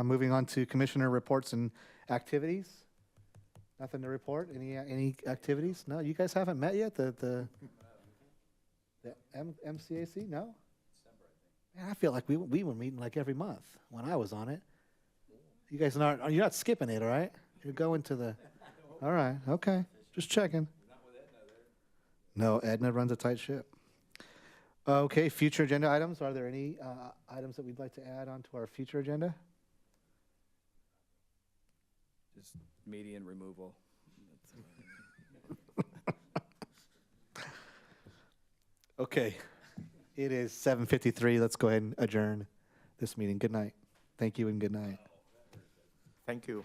Speaker 1: Moving on to commissioner reports and activities. Nothing to report. Any activities? No. You guys haven't met yet. The MCAC? No. Man, I feel like we were meeting like every month when I was on it. You guys aren't. You're not skipping it, all right? You're going to the. All right. Okay. Just checking. No, Edna runs a tight ship. Okay, future agenda items. Are there any items that we'd like to add onto our future agenda?
Speaker 6: Just median removal.
Speaker 1: Okay, it is 7:53. Let's go ahead and adjourn this meeting. Good night. Thank you and good night.
Speaker 9: Thank you.